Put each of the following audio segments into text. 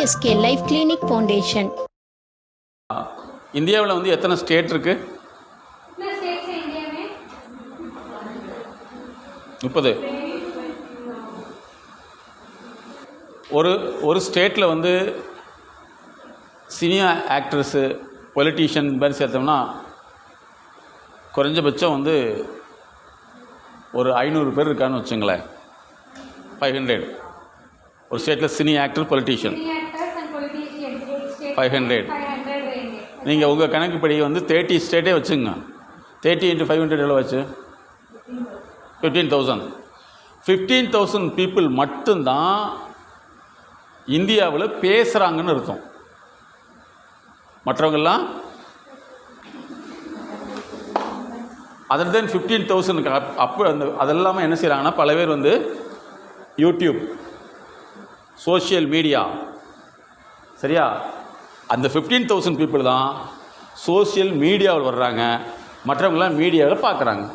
MSK life clinic foundation. இந்தியாவில் வந்து எத்தனை ஸ்டேட் இருக்குது? 30. ஒரு ஸ்டேட்டில் வந்து சீனியர் ஆக்ட்ரஸு பொலிட்டீஷியன் மாதிரி சேர்த்தோம்னா குறைஞ்சபட்சம் வந்து ஒரு 500 பேர் இருக்கான்னு வச்சுங்களேன். 500 ஒரு ஸ்டேட்டில் சீனியர் ஆக்டர் பொலிட்டீஷியன் 500. நீங்கள் உங்கள் கணக்குப்படி வந்து 30 ஸ்டேட்டே வச்சுங்க. 30 × 500 எவ்வளோ வச்சு? 15,000. 15,000 பீப்புள் மட்டும்தான் இந்தியாவில் பேசுகிறாங்கன்னு அர்த்தம். மற்றவங்கெல்லாம் அதர் தென் 15,000 அப்போ அதெல்லாமல் என்ன செய்கிறாங்கன்னா பல பேர் வந்து யூடியூப், சோஷியல் மீடியா, சரியா? அந்த 15,000 பீப்புள் தான் சோஷியல் மீடியாவில் வர்றாங்க, மற்றவங்களாம் மீடியாவில் பார்க்குறாங்க.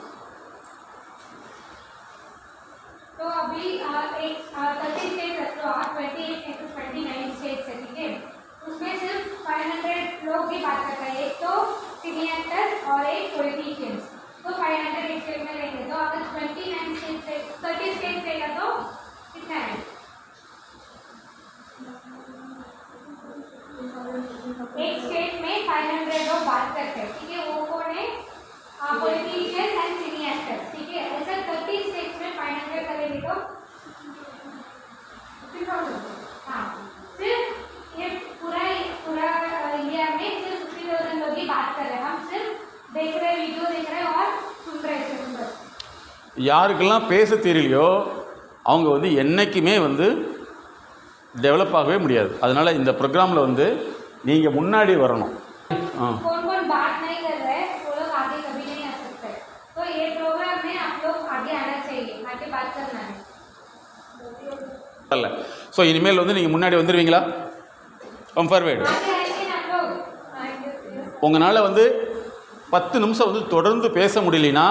एक स्टेट में 500 लोग बात करते हैं, ठीक है? वो कौन है? पॉलिटिशियंस एंड सिनी एक्टर्स, ठीक है? ऐसा 30 स्टेट्स में 500 करेंगे तो हाँ, सिर्फ ये पूरा इंडिया में सिर्फ 50,000 लोग ही बात कर रहे हैं. हम सिर्फ देख रहे, वीडियो देख रहे और सुन रहे हैं. யாருக்கெல்லாம் பேச தெரியலையோ அவங்க வந்து என்றைக்குமே வந்து டெவலப் ஆகவே முடியாது. அதனால் இந்த ப்ரோக்ராமில் வந்து நீங்கள் முன்னாடி வரணும். कौन बात नहीं कर रहे वो लोग आगे कभी नहीं आ सकते. तो ये प्रोग्राम में आप लोग आगे आना चाहिए, आगे बात करना है. அல்ல. ஸோ இனிமேல் வந்து நீங்கள் முன்னாடி வந்துடுவீங்களா? Come forward. உங்களால் வந்து 10 நிமிஷம் வந்து தொடர்ந்து பேச முடியலனா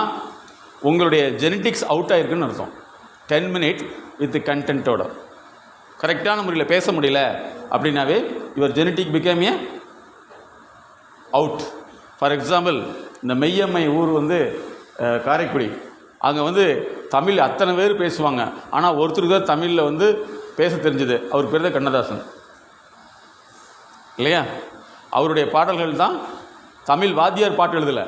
உங்களுடைய ஜெனட்டிக்ஸ் அவுட் ஆகிருக்குன்னு அர்த்தம். 10 மினிட் வித் கண்டென்ட்டோட கரெக்டான முறையில் பேச முடியல அப்படின்னாவே your genetic become a out. For example, இந்த மெய்யம்மை ஊர் வந்து காரைக்குடி, அங்கே வந்து தமிழ் அத்தனை பேர் பேசுவாங்க. ஆனால் ஒருத்தருக்கு தான் தமிழில் வந்து பேச தெரிஞ்சுது. அவர் பேர் தான் கண்ணதாசன் இல்லையா? அவருடைய பாடல்கள் தான் தமிழ் வாத்தியார் பாட்டு எழுதலை,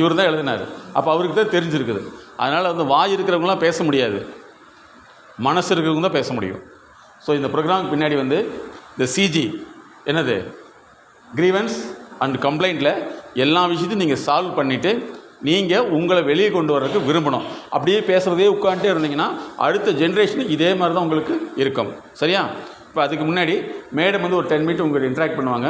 இவர் தான் எழுதினார். அப்போ அவருக்கு தான் தெரிஞ்சிருக்குது. அதனால் வந்து வாய் இருக்கிறவங்களாம் பேச முடியாது, மனசு இருக்கிறவங்க தான் பேச முடியும். ஸோ இந்த ப்ரோக்ராமுக்கு பின்னாடி வந்து இந்த சிஜி என்னது கிரீவன்ஸ் அண்ட் கம்ப்ளைண்ட்டில் எல்லா விஷயத்தையும் நீங்கள் சால்வ் பண்ணிவிட்டு நீங்கள் உங்களை வெளியே கொண்டு வர்றதுக்கு விரும்பணும். அப்படியே பேசுகிறதே உட்காந்துட்டே இருந்தீங்கன்னா அடுத்த ஜென்ரேஷன் இதே மாதிரி தான் உங்களுக்கு இருக்கும். சரியா? இப்போ அதுக்கு முன்னாடி மேடம் வந்து ஒரு 10 மினிட் உங்கள்கிட்ட இன்ட்ராக்ட் பண்ணுவாங்க.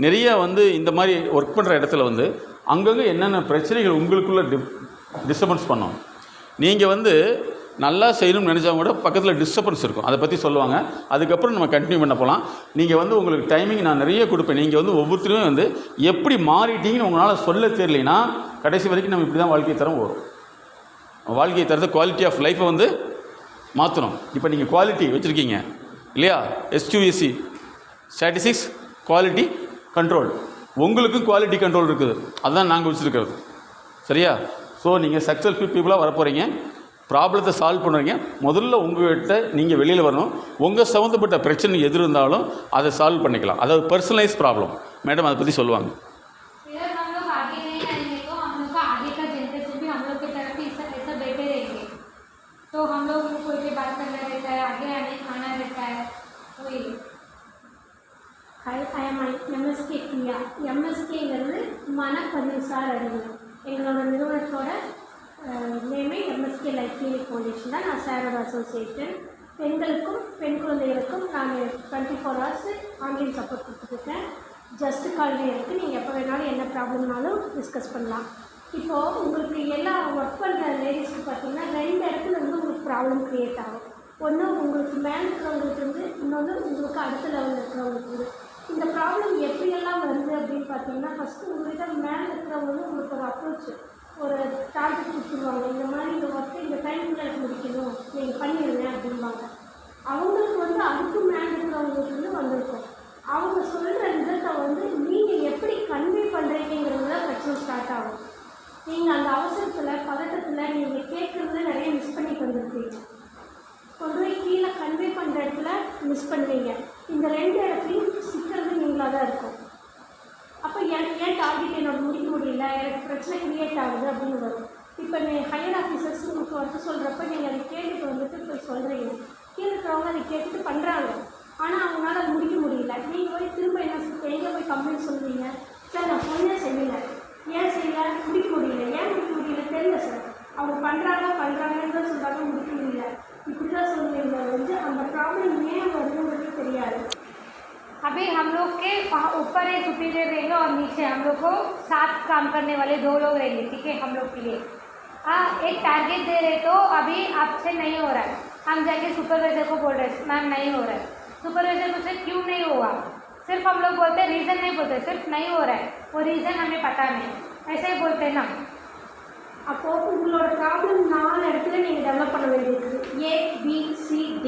நிறைய வந்து இந்த மாதிரி ஒர்க் பண்ணுற இடத்துல வந்து அங்கங்கே என்னென்ன பிரச்சனைகள் உங்களுக்குள்ளே டிஸ்டர்பன்ஸ் பண்ணோம். நீங்கள் வந்து நல்லா செய்யணும்னு நினச்சவங்க கூட பக்கத்தில் டிஸ்டர்பன்ஸ் இருக்கும், அதை பற்றி சொல்லுவாங்க. அதுக்கப்புறம் நம்ம கண்டினியூ பண்ண போகலாம். நீங்கள் வந்து உங்களுக்கு டைமிங் நான் நிறைய கொடுப்பேன். நீங்கள் வந்து ஒவ்வொருத்தருமே வந்து எப்படி மாறிட்டீங்கன்னு உங்களால் சொல்ல தெரியலைன்னா கடைசி வரைக்கும் நம்ம இப்படி தான் வாழ்க்கை தரம் வரும். வாழ்க்கை தரது குவாலிட்டி ஆஃப் லைஃப்பை வந்து மாற்றணும். இப்போ நீங்கள் குவாலிட்டி வச்சுருக்கீங்க இல்லையா? SQAC statistics quality control. உங்களுக்கும் குவாலிட்டி கண்ட்ரோல் இருக்குது, அதுதான் நாங்கள் வச்சுருக்கிறது. சரியா? ஸோ நீங்கள் சக்ஸஸ்ஃபுல் பீப்புளாக வரப்போகிறீங்க, ப்ராப்ளத்தை சால்வ் பண்ணுறீங்க. முதல்ல உங்கள்கிட்ட நீங்கள் வெளியில் வரணும். உங்கள் சம்மந்தப்பட்ட பிரச்சனை எது இருந்தாலும் அதை சால்வ் பண்ணிக்கலாம். அதாவது பர்சனலைஸ் ப்ராப்ளம். மேடம் அதை பற்றி சொல்லுவாங்க. तो हम लोग कोई से बात करना रहता है, आगे आने खाना रहता है. वही I am MSK பிரியா. MSKங்கிறது மனப்பதிவுசார் அறிவு. எங்களோட நிறுவனத்தோட நேமே MSK லைஃப் கிளினிக் ஃபவுண்டேஷன் தான். நான் சாரோட அசோசியேஷன். பெண்களுக்கும் பெண் குழந்தைகளுக்கும் நான் 24 hours ஆன்லைன் சப்போர்ட் கொடுத்துருக்கேன். ஜஸ்ட் கால்வே இருக்குது. நீங்கள் எப்போ வேணாலும் என்ன ப்ராப்ளம்னாலும் டிஸ்கஸ் பண்ணலாம். இப்போது உங்களுக்கு எல்லா ஒர்க் பண்ணுற லேடிஸ்க்கு பார்த்திங்கன்னா 2 இடத்துல வந்து உங்களுக்கு ப்ராப்ளம் க்ரியேட் ஆகும். ஒன்று உங்களுக்கு மேலே இருக்கிறவங்களுக்கு வந்து, இன்னொன்று உங்களுக்கு அடுத்த லெவலில் இருக்கிறவங்களுக்கு வந்து. இந்த ப்ராப்ளம் எப்படியெல்லாம் வருது அப்படின்னு பார்த்தீங்கன்னா, ஃபஸ்ட்டு உங்கள்கிட்ட மேலே இருக்கிறவங்க வந்து உங்களுக்கு ஒரு அப்ரோச், ஒரு டார்கெட் கொடுத்துருவாங்க. இந்த மாதிரி இந்த ஒர்க்கை இந்த டைமுக்குள்ள முடிக்கணும், நீங்கள் பண்ணிடுங்க அப்படின்பாங்க. அவங்களுக்கு வந்து அதுக்கு மேலே இருக்கிறவங்களுக்கு வந்து வந்திருக்கும். அவங்க சொல்கிற விதத்தை வந்து நீங்கள் எப்படி கன்வே பண்ணுறீங்கிறது தான் பிரச்சனை ஸ்டார்ட் ஆகும். நீங்கள் அந்த அவசரத்தில் பதட்டத்தில் நீங்கள் கேட்குறதுல நிறைய மிஸ் பண்ணிட்டு வந்திருப்பீங்க. கொண்டு போய் கீழே கன்வே பண்ணுற இடத்துல மிஸ் பண்ணுவீங்க. இந்த 2 இடத்துலையும் சிக்கிறது நீங்களாக தான் இருக்கும். அப்போ ஏன் டார்கெட் என்னோட முடிக்க முடியல, எனக்கு பிரச்சனை க்ரியேட் ஆகுது அப்படின்னு வரும். இப்போ ஹையர் ஆஃபீஸர்ஸ் உங்களுக்கு வந்து சொல்கிறப்ப நீங்கள் அதை கேட்டுட்டு வந்துட்டு போய் சொல்கிறீங்க. கீழே இருக்கிறவங்க அதை கேட்டுட்டு பண்ணுறாங்க, ஆனால் அவங்களால அதை முடிக்க முடியல. நீங்கள் போய் திரும்ப எங்கே போய் கம்ப்ளைண்ட் சொல்லுவீங்க? சார் நான் சொன்னே செய்யலை, ஏன் செய்யலை, முடிக்க முடியல, ஏன் முடிக்க முடியல தெரியல சார், அவங்க பண்ணுறாங்கன்னு தான் சொல்கிறாங்க, முடிக்க முடியல, இப்படி தான் சொல்லுவீங்க. வந்து அந்த ப்ராப்ளம் ஏன் வருதுங்கிறது தெரியாது. अभी हम लोग के वहाँ ऊपर एक सुपीरियर रहेंगे और नीचे हम लोग को साथ काम करने वाले 2 लोग रहेंगे, ठीक है। हम लोग के लिए एक टारगेट दे रहे तो अभी आपसे नहीं हो रहा है, हम जाके सुपरवाइजर को बोल रहे हैं मैम नहीं हो रहा है। सुपरवाइजर पूछे क्यों नहीं हुआ, सिर्फ हम लोग बोलते हैं रीज़न नहीं बोलते, सिर्फ नहीं हो रहा है, वो रीज़न हमें पता नहीं, ऐसे ही बोलते हैं ना। அப்போது உங்களோட ப்ராப்ளம் 4 இடத்துல நீங்கள் டெவலப் பண்ண வேண்டியது. ABCD.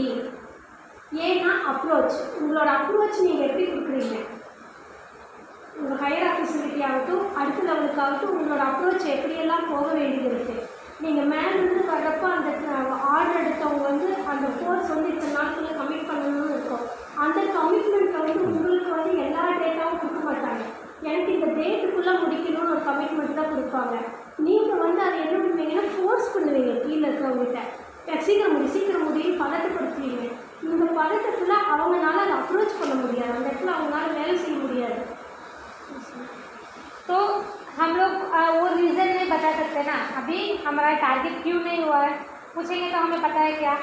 ஏன்னா அப்ரோச், உங்களோட அப்ரோச் நீங்கள் எப்படி கொடுக்குறீங்க, உங்கள் ஹையர் ஆஃபீஸர்கிட்டே ஆகட்டும் அடுத்த லெவலுக்காகட்டும் உங்களோட அப்ரோச் எப்படியெல்லாம் போக வேண்டியது இருக்குது. நீங்கள் மேலேருந்து வர்றப்போ அந்த ஆர்டர் எடுத்தவங்க வந்து அந்த கோர்ஸ் வந்து இத்தனை நாட்களில் கமிட் பண்ணணும்னு இருக்கும். அந்த கமிட்மெண்ட்டில் வந்து உங்களுக்கு வந்து எல்லா டேட்டாவும் கொடுக்க மாட்டாங்க. எனக்கு இந்த டேட்டுக்குள்ளே முடிக்கணும்னு ஒரு கமிட்மெண்ட் தான் கொடுப்பாங்க. நீங்கள் வந்து அதை என்ன பண்ணுவீங்கன்னா ஃபோர்ஸ் பண்ணுவீங்க கீழே இருக்கிறவங்ககிட்ட, சீக்கிரம் முடியும் பதட்டப்படுத்துவீங்க. இந்த பதட்டத்தில் அவங்களால அதை அப்ரோச் பண்ண முடியாது, அந்த இடத்துல அவங்களால வேலை செய்ய முடியாது. तो हम लोग वो रीज़न नहीं बता सकते ना, अभी हमारा टारगेट क्यों नहीं हुआ है पूछेंगे तो हमें पता है क्या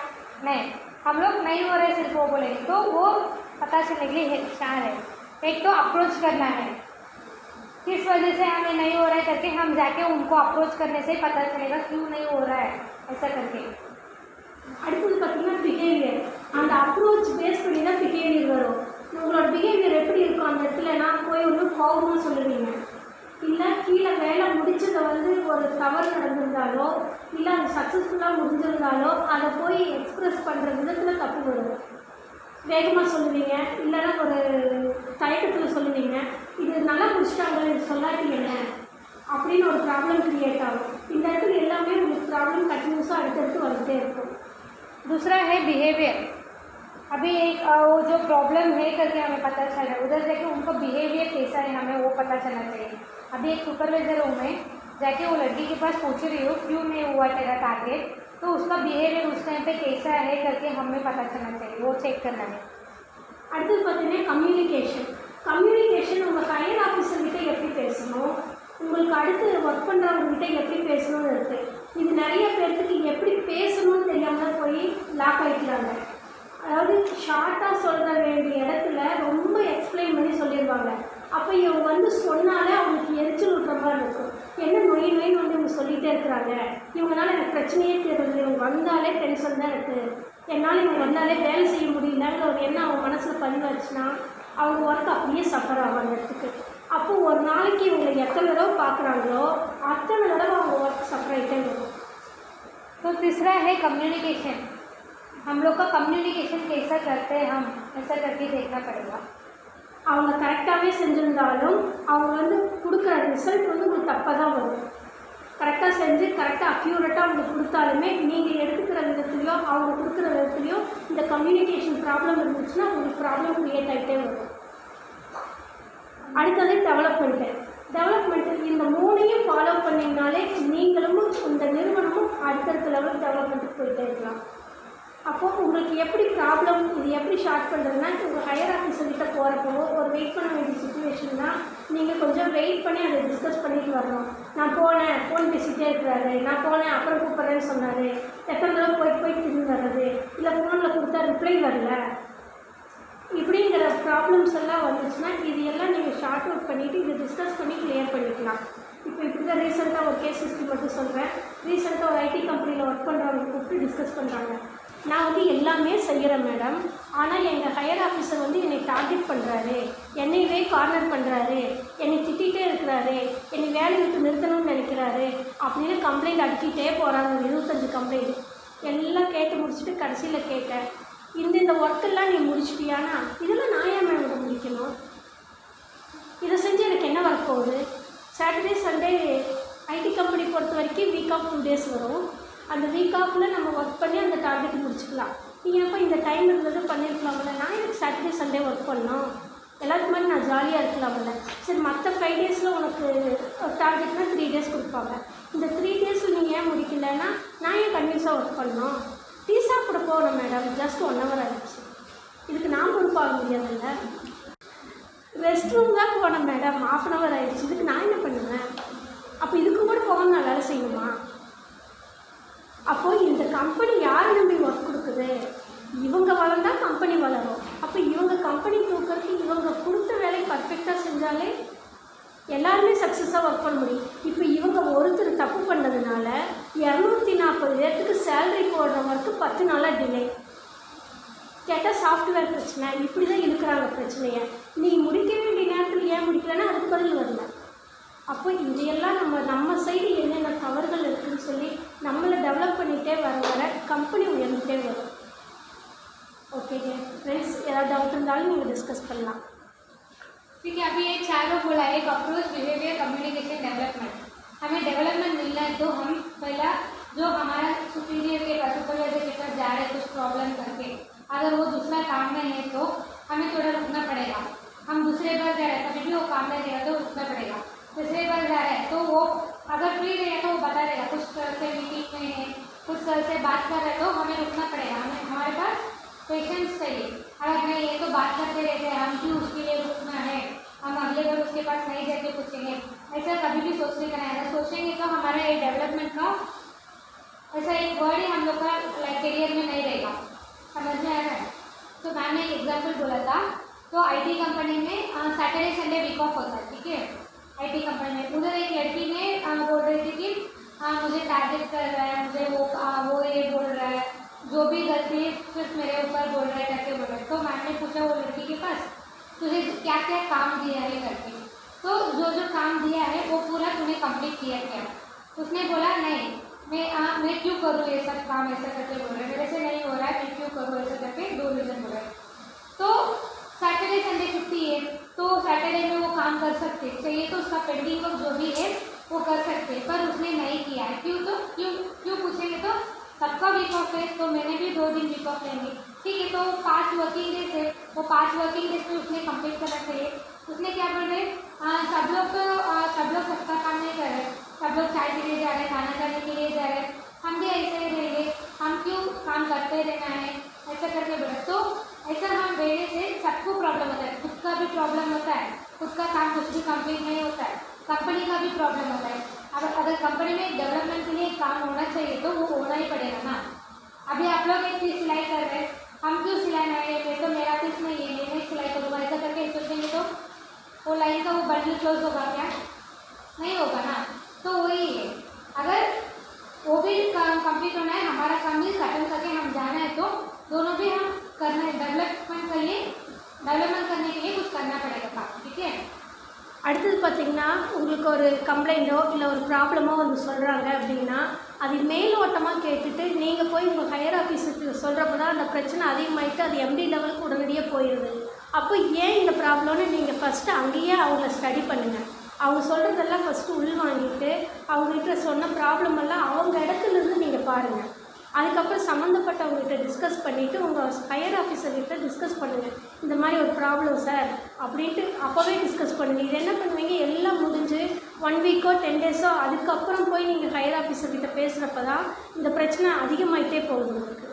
नहीं, हम लोग नहीं हो रहे सिर्फ वो बोलेंगे तो वो पता चलने के लिए क्या है। एक तो अप्रोच करना है, किस वजह से हमें नहीं हो रहा है करके हम जाके उनको अप्रोच करने से ही पता चलेगा क्यों नहीं हो रहा है ऐसा करके। அடுத்தது பார்த்தீங்கன்னா பிஹேவியர். அந்த அப்ரோச் பேஸ் பண்ணி தான் பிஹேவியர் வரும். உங்களோட பிஹேவியர் எப்படி இருக்கும் அந்த இடத்துல, நான் போய் ஒன்றும் கோவமாக சொல்லுவீங்க, இல்லை கீழே வேலை முடிச்சதை வந்து ஒரு தவறு நடந்திருந்தாலோ இல்லை அது சக்ஸஸ்ஃபுல்லாக முடிஞ்சிருந்தாலோ அதை போய் எக்ஸ்ப்ரெஸ் பண்ணுற விதத்தில் தப்பு வரும். வேகமாக சொல்லுவீங்க, இல்லைன்னா ஒரு தயக்கத்தில் சொல்லுவீங்க, இது நல்லா முடிச்சிட்டாங்க இது சொல்லாட்டி என்ன அப்படின்னு ஒரு ப்ராப்ளம் க்ரியேட் ஆகும். இந்த இடத்துல எல்லாமே உங்களுக்கு ப்ராப்ளம் கண்டினியூஸாக அடுத்தடுத்து வந்துகிட்டே இருக்கும். दूसरा है बिहेवियर, अभी एक वो जो प्रॉब्लम है करके हमें पता चल रहा है, उधर जाके उनका बिहेवियर कैसा है हमें वो पता चलना चाहिए। अभी एक सुपरवाइज़र हूँ मैं, जाके वो लड़की के पास पूछ रही हूँ क्यों नहीं हुआ तेरा टारगेट, तो उसका बिहेवियर उस टाइम पे कैसा है करके हमें पता चलना चाहिए, वो चेक करना है। அடுத்தது பார்த்தீங்கன்னா கம்யூனிகேஷன் உங்கள் ஹையர் ஆஃபீஸர்கிட்ட எப்படி பேசணும், உங்களுக்கு அடுத்து ஒர்க் பண்ணுறவங்ககிட்ட எப்படி பேசணும்னு இருக்குது. இது நிறைய பேர்த்துக்கு எப்படி பேசணும்னு தெரியாமல் போய் லாக் ஆகிக்கிறாங்க. அதாவது ஷார்ட்டாக சொல்ல வேண்டிய இடத்துல ரொம்ப எக்ஸ்பிளைன் பண்ணி சொல்லிடுவாங்க. அப்போ இவங்க வந்து சொன்னாலே அவங்களுக்கு எரிச்சல் விட்டுற மாதிரி இருக்கும். என்ன நொயின்னு வந்து இவங்க சொல்லிகிட்டே இருக்கிறாங்க, இவங்களால எனக்கு பிரச்சனையே தெரியல, இவங்க வந்தாலே டென்ஷன் தான் இருக்குது, என்னால் இவங்க வந்தாலே வேலை செய்ய முடியலங்கிற ஒரு எண்ணம் அவங்க மனசில் பதிவாச்சுன்னா அவங்க ஒர்க் அப்படியே சஃபர் ஆகும் அந்த இடத்துக்கு. அப்போது ஒரு நாளைக்கு இவங்களை எத்தனை தடவை பார்க்குறாங்களோ அத்தனை தடவை அவங்க ஒர்க் சஃபர் ஆகிட்டே இருக்கும். तो तीसरा है कम्युनिकेशन, हम लोग का कम्युनिकेशन कैसा करते हैं हम ऐसा करके देखना पड़ेगा। அவங்க கரெக்டாகவே செஞ்சுருந்தாலும் அவங்க வந்து கொடுக்குற ரிசல்ட் வந்து உங்களுக்கு தப்பாக தான் வரும். கரெக்டாக செஞ்சு கரெக்டாக அக்யூரேட்டாக அவங்களுக்கு கொடுத்தாலுமே நீங்கள் எடுத்துக்கிற விதத்துலையோ அவங்க கொடுக்குற விதத்துலையோ இந்த கம்யூனிகேஷன் ப்ராப்ளம் இருந்துச்சுன்னா உங்களுக்கு ப்ராப்ளம் க்ரியேட் ஆகிட்டே வரும். அடுத்தது டெவலப்மெண்ட்டு இந்த 3ஐயும் ஃபாலோ பண்ணிங்கனாலே நீங்களும் இந்த நிறுவனமும் அடுத்தடுத்த லெவலுக்கு டெவலப்மெண்ட்டுக்கு போயிட்டே இருக்கலாம். அப்போது உங்களுக்கு எப்படி ப்ராப்ளம் இது எப்படி ஷார்ட் பண்ணுறதுனா, உங்கள் ஹையர் ஆஃபீஸர்கிட்ட போகிறப்போ ஒரு வெயிட் பண்ண வேண்டிய சுச்சுவேஷன்னா நீங்கள் கொஞ்சம் வெயிட் பண்ணி அதை டிஸ்கஸ் பண்ணிட்டு வரணும். நான் போனேன், ஃபோன் பேசிகிட்டே இருக்கிறாரு, நான் போனேன் அப்புறம் கூப்பிட்றேன்னு சொன்னார், எத்தனை தடவை போய் திரும்பி வர்றது, இல்லை ஃபோனில் கொடுத்தா ரிப்ளை வரல, இப்படிங்கிற ப்ராப்ளம்ஸ் எல்லாம் வந்துச்சுன்னா இது எல்லாம் நீங்கள் ஷார்ட் அவுட் பண்ணிவிட்டு இதை டிஸ்கஸ் பண்ணி கிளியர் பண்ணிக்கலாம். இப்போ இப்படி தான் ரீசெண்டாக ஒரு கேஸ் ஹிஸ்ட்ரி மட்டும் சொல்கிறேன். ரீசெண்டாக ஒரு ஐடி கம்பெனியில் ஒர்க் பண்ணுறவங்க கூப்பிட்டு டிஸ்கஸ் பண்ணுறாங்க. நான் வந்து எல்லாமே செய்கிறேன் மேடம், ஆனால் எங்கள் ஹையர் ஆஃபீஸர் வந்து என்னை டார்கெட் பண்ணுறாரு, என்னையவே கார்னர் பண்ணுறாரு, என்னை திட்டிகிட்டே இருக்கிறாரு, என்னை வேலை விட்டு நிறுத்தணும்னு நினைக்கிறாரு அப்படின்னு கம்ப்ளைண்ட் அடிச்சுட்டே போகிறாங்க. ஒரு 25 கம்ப்ளைண்ட் எல்லாம் கேட்டு முடிச்சுட்டு கடைசியில் கேட்டேன், இந்த ஒர்க்கெல்லாம் நீ முடிச்சிட்டியானா இதெல்லாம் நான் ஏன் மேம் இதை முடிக்கணும், இதை செஞ்சு எனக்கு என்ன ஒர்க் போகுது. சாட்டர்டே சண்டே ஐடி கம்பெனி பொறுத்த வரைக்கும் வீக் ஆஃப் 2 days வரும். அந்த வீக் ஆஃபில் நம்ம ஒர்க் பண்ணி அந்த டார்கெட் முடிச்சுக்கலாம். நீங்கள் எப்போ இந்த டைம் இருந்தது பண்ணியிருக்கலாம்ல, நான் எனக்கு சாட்டர்டே சண்டே ஒர்க் பண்ணோம், எல்லாத்துக்கு மாதிரி நான் ஜாலியாக இருக்கலாம்ல. சரி மற்ற 5 days உனக்கு டார்கெட்னா 3 days கொடுப்பாங்க. இந்த 3 days நீங்கள் ஏன் முடிக்கலைன்னா நான் ஏன் கன்வின்ஸாக ஒர்க் பண்ணோம். டீ சாப்பிட போகணும் மேடம், ஜஸ்ட் 1 hour ஆகிடுச்சு, இதுக்கு நான் பொறுப்பாக முடியாதுல்ல. ரெஸ்ட் ரூம் தான் போனேன் மேடம், 1/2 hour ஆகிடுச்சு, இதுக்கு நான் என்ன பண்ணுவேன். அப்போ இதுக்கு கூட போகாமல் நான் வேலை செய்யணுமா. அப்போது இந்த கம்பெனி யாரை நம்பி ஒர்க் கொடுக்குது, இவங்க வளர்ந்தால் கம்பெனி வளரும். அப்போ இவங்க கம்பெனி தூக்கிறதுக்கு இவங்க கொடுத்த வேலையை பர்ஃபெக்டாக செஞ்சாலே எல்லாருமே சக்ஸஸாக ஒர்க் பண்ண முடியும். இப்போ இவங்க ஒருத்தர் தப்பு பண்ணதுனால 240 பேர்த்துக்கு சேலரி போடுற ஒர்க்கு 10 நாளாக டிலே. கேட்டால் சாஃப்ட்வேர் பிரச்சனை, இப்படி தான் இருக்கிறாங்க பிரச்சனையை. நீ முடிக்க வேண்டிய நேரத்தில் ஏன் முடிக்கலைன்னா அதுக்கு பதில் வரல. அப்போ இதையெல்லாம் நம்ம சைடு என்னென்ன தவறுகள் இருக்குதுன்னு சொல்லி நம்மளை டெவலப் பண்ணிகிட்டே வர கம்பெனி உயர்ந்துகிட்டே வரும். ओके फ्रेंड्स, ஏதாவது டவுட் இருந்தாலும் நீங்கள் डिस्कस பண்ணலாம். ठीक है, अभी ये चारों बोला, एक अप्रोच, बिहेवियर, कम्युनिकेशन, डेवलपमेंट. हमें डेवलपमेंट मिलना है तो हम पहला जो हमारा सुपीरियर के सुपरवाइजर के पास जा रहे हैं कुछ प्रॉब्लम करके, अगर वो दूसरा काम में है तो हमें थोड़ा रुकना पड़ेगा. हम दूसरे बार जा रहे हैं तभी भी वो काम में रहेगा तो रुकना पड़ेगा. तीसरे बार जा रहे हैं तो वो अगर फ्री रहेगा तो वो बता देगा कुछ सर से मीटिंग में है, कुछ सर से बात कर रहे हैं तो हमें रुकना पड़ेगा. हमें हमारे पास पेशेंस चाहिए. अगर नहीं ये तो बात करते रहते हैं, हम क्यों उसके लिए रुकना है, हम अगले बार उसके पास नहीं जाके पूछेंगे, ऐसा कभी भी सोचने का नहीं. अगर सोचेंगे तो हमारा ये डेवलपमेंट का ऐसा एक वर्ड ही हम लोग का करियर में नहीं रहेगा. समझ में आ रहा है. तो मैंने एक एग्जाम्पल बोला था, तो आईटी कंपनी में सैटरडे संडे वीक ऑफ होता है. ठीक है, आईटी कंपनी में उधर एक लड़की ने बोल रही थी कि मुझे टारगेट कर रहा है, मुझे वो ये बोल रहा है, जो भी गलती सिर्फ मेरे ऊपर बोल रहा है करके बोल रहा है. तो मैंने पूछा वो लड़की के पास तुझे क्या क्या काम दिया है करके, तो जो काम दिया है वो पूरा तूने कंप्लीट किया क्या. उसने बोला नहीं, मैं क्यों करूँ ये सब काम, ऐसा करके बोल रहा है, मेरे से नहीं हो रहा है, मैं क्यों करूँ ऐसा करके 2 रीज़न बोल रहा है. तो सैटरडे संडे छुट्टी है तो सैटरडे में वो काम कर सकते चाहिए, तो उसका पेंडिंग वर्क जो भी है वो कर सकते, पर उसने नहीं किया है. क्यों, तो क्यों पूछेंगे तो सबका वीक ऑफ है तो मैंने भी 2 दिन वीक ऑफ लेंगे. ठीक है, तो 5 वर्किंग डेज है, वो 5 वर्किंग डेज में उसने कंप्लीट करना चाहिए. उसने क्या बोल रहे, सब लोग सबका काम नहीं कर रहे, सब लोग चाय पीने जा रहे हैं, खाना खाने के लिए जा रहे हैं, हम भी ऐसे ही रहेंगे, हम क्यों काम करते रहना है ऐसा करके बोले. तो ऐसा हम रहने से सबको प्रॉब्लम होता है. खुद का भी प्रॉब्लम होता है, खुद का काम कुछ भी कंप्लीट नहीं होता है, कंपनी का भी प्रॉब्लम होता है. अगर कंपनी में डेवलपमेंट के लिए काम होना चाहिए तो वो होना ही पड़ेगा ना. अभी आप लोग एक चीज़ सिलाई कर रहे हैं, हम क्यों सिलाई नहीं है, तो मेरा पीस नहीं है, मैं नहीं सिलाई करूँगा ऐसा करके सोचेंगे तो वो लाइन का वो बंडल क्लोज होगा क्या, नहीं होगा ना. तो वही है, अगर वो भी काम कंप्लीट होना है, हमारा काम भी खत्म करके हम जाना है तो दोनों भी हम करना है. डेवलपमेंट करने के लिए कुछ करना पड़ेगा काम. ठीक है. அடுத்தது பார்த்திங்கன்னா உங்களுக்கு ஒரு கம்ப்ளைண்ட்டோ இல்லை ஒரு ப்ராப்ளமோ வந்து சொல்கிறாங்க அப்படின்னா அது மேலோட்டமாக கேட்டுட்டு நீங்கள் போய் உங்கள் ஹையர் ஆஃபீஸுக்கு சொல்கிறப்ப தான் அந்த பிரச்சனை அதிகமாகிட்டு அது எம்டி லெவலுக்கு உடனடியாக போயிடுது. அப்போ ஏன் இந்த ப்ராப்ளம்னு நீங்கள் ஃபஸ்ட்டு அங்கேயே அவங்கள ஸ்டடி பண்ணுங்கள். அவங்க சொல்கிறதெல்லாம் ஃபஸ்ட்டு உள்வாங்கிட்டு அவங்ககிட்ட சொன்ன ப்ராப்ளம் எல்லாம் அவங்க இடத்துலேருந்து நீங்கள் பாருங்கள். அதுக்கப்புறம் சம்மந்தப்பட்டவங்ககிட்ட டிஸ்கஸ் பண்ணிவிட்டு உங்கள் ஹையர் ஆஃபீஸர்கிட்ட டிஸ்கஸ் பண்ணுங்கள். இந்த மாதிரி ஒரு ப்ராப்ளம் சார் அப்படின்ட்டு அப்போவே டிஸ்கஸ் பண்ணுங்கள். இது என்ன பண்ணுவீங்க, எல்லாம் முடிஞ்சு 1 வீக்கோ 10 டேஸோ அதுக்கப்புறம் போய் நீங்கள் ஹையர் ஆஃபீஸர்கிட்ட பேசுகிறப்ப தான் இந்த பிரச்சனை அதிகமாகிட்டே போகுது உங்களுக்கு.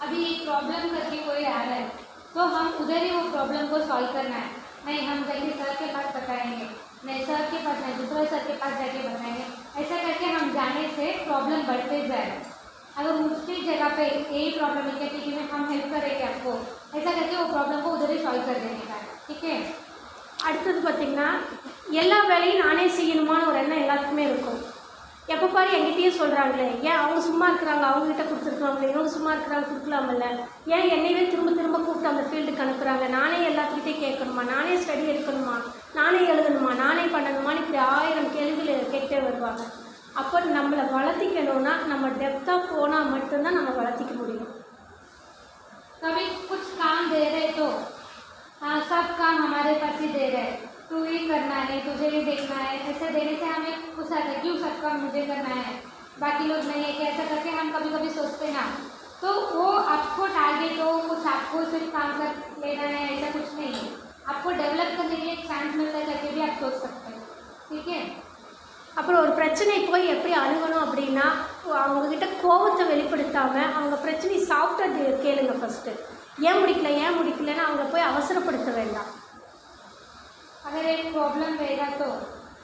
अभी एक प्रॉब्लम करके कोई आ रहा है तो हम उधर ही वो प्रॉब्लम को सॉल्व करना है. नहीं हम जल्दी सर के पास बताएंगे, नहीं सर के पास नहीं दूसरे सर के पास जाके बताएंगे, ऐसा करके हम जाने से प्रॉब्लम बढ़ते जाए. अगर उसकी जगह पे यही प्रॉब्लम है कि हम हेल्प करेंगे आपको, ऐसा करके वो प्रॉब्लम को उधर ही सॉल्व कर देने का. ठीक है. அடுத்தது பார்த்திங்கன்னா எல்லா வேலையும் நானே செய்யணுமான்னு ஒரு எண்ணம் எல்லாத்துக்குமே இருக்கும். எப்போ பாரு எங்கிட்டயே சொல்கிறாங்களே, ஏன் அவங்க சும்மா இருக்கிறாங்க அவங்ககிட்ட கொடுத்துருக்கலாம்ல, இவங்க சும்மா இருக்கிறாங்க கொடுக்கலாமில்ல, ஏன் என்னையவே திரும்ப திரும்ப கூப்பிட்டு அந்த ஃபீல்டுக்கு அனுப்புகிறாங்க, நானே எல்லாத்துக்கிட்டே கேட்கணுமா, நானே ஸ்டடி எடுக்கணுமா, நானே எழுதணுமா, நானே பண்ணணுமான்னு இப்படி 1000 கேள்விகள் கேட்டே வருவாங்க. அப்போ நம்மளை வளர்த்திக்கணுன்னா நம்ம டெப்த்தாக போனால் மட்டும்தான் நம்ம வளர்த்திக்க முடியும். मुझे ही देखना है, ऐसे देने से हमें गुस्सा आता है, क्यों सब काम मुझे करना है, बाकी लोग नहीं है कि ऐसा करके हम कभी कभी सोचते हैं ना। तो वो आपको टारगेट हो, कुछ आपको सिर्फ काम कर लेना है, ऐसा कुछ नहीं है। आपको डेवलप करने के लिए एक चांस मिलता है करके भी आप सोच सकते हैं, ठीक है। அப்புறம் ஒரு பிரச்சனை போய் எப்படி அணுகணும் அப்படின்னா, அவங்கக்கிட்ட கோபத்தை வெளிப்படுத்தாமல் அவங்க பிரச்சனையை சாஃப்டாக கேளுங்க ஃபஸ்ட்டு. ஏன் முடிக்கலன்னு அவங்கள போய் அவசரப்படுத்த வேண்டாம். अगर एक प्रॉब्लम रहेगा तो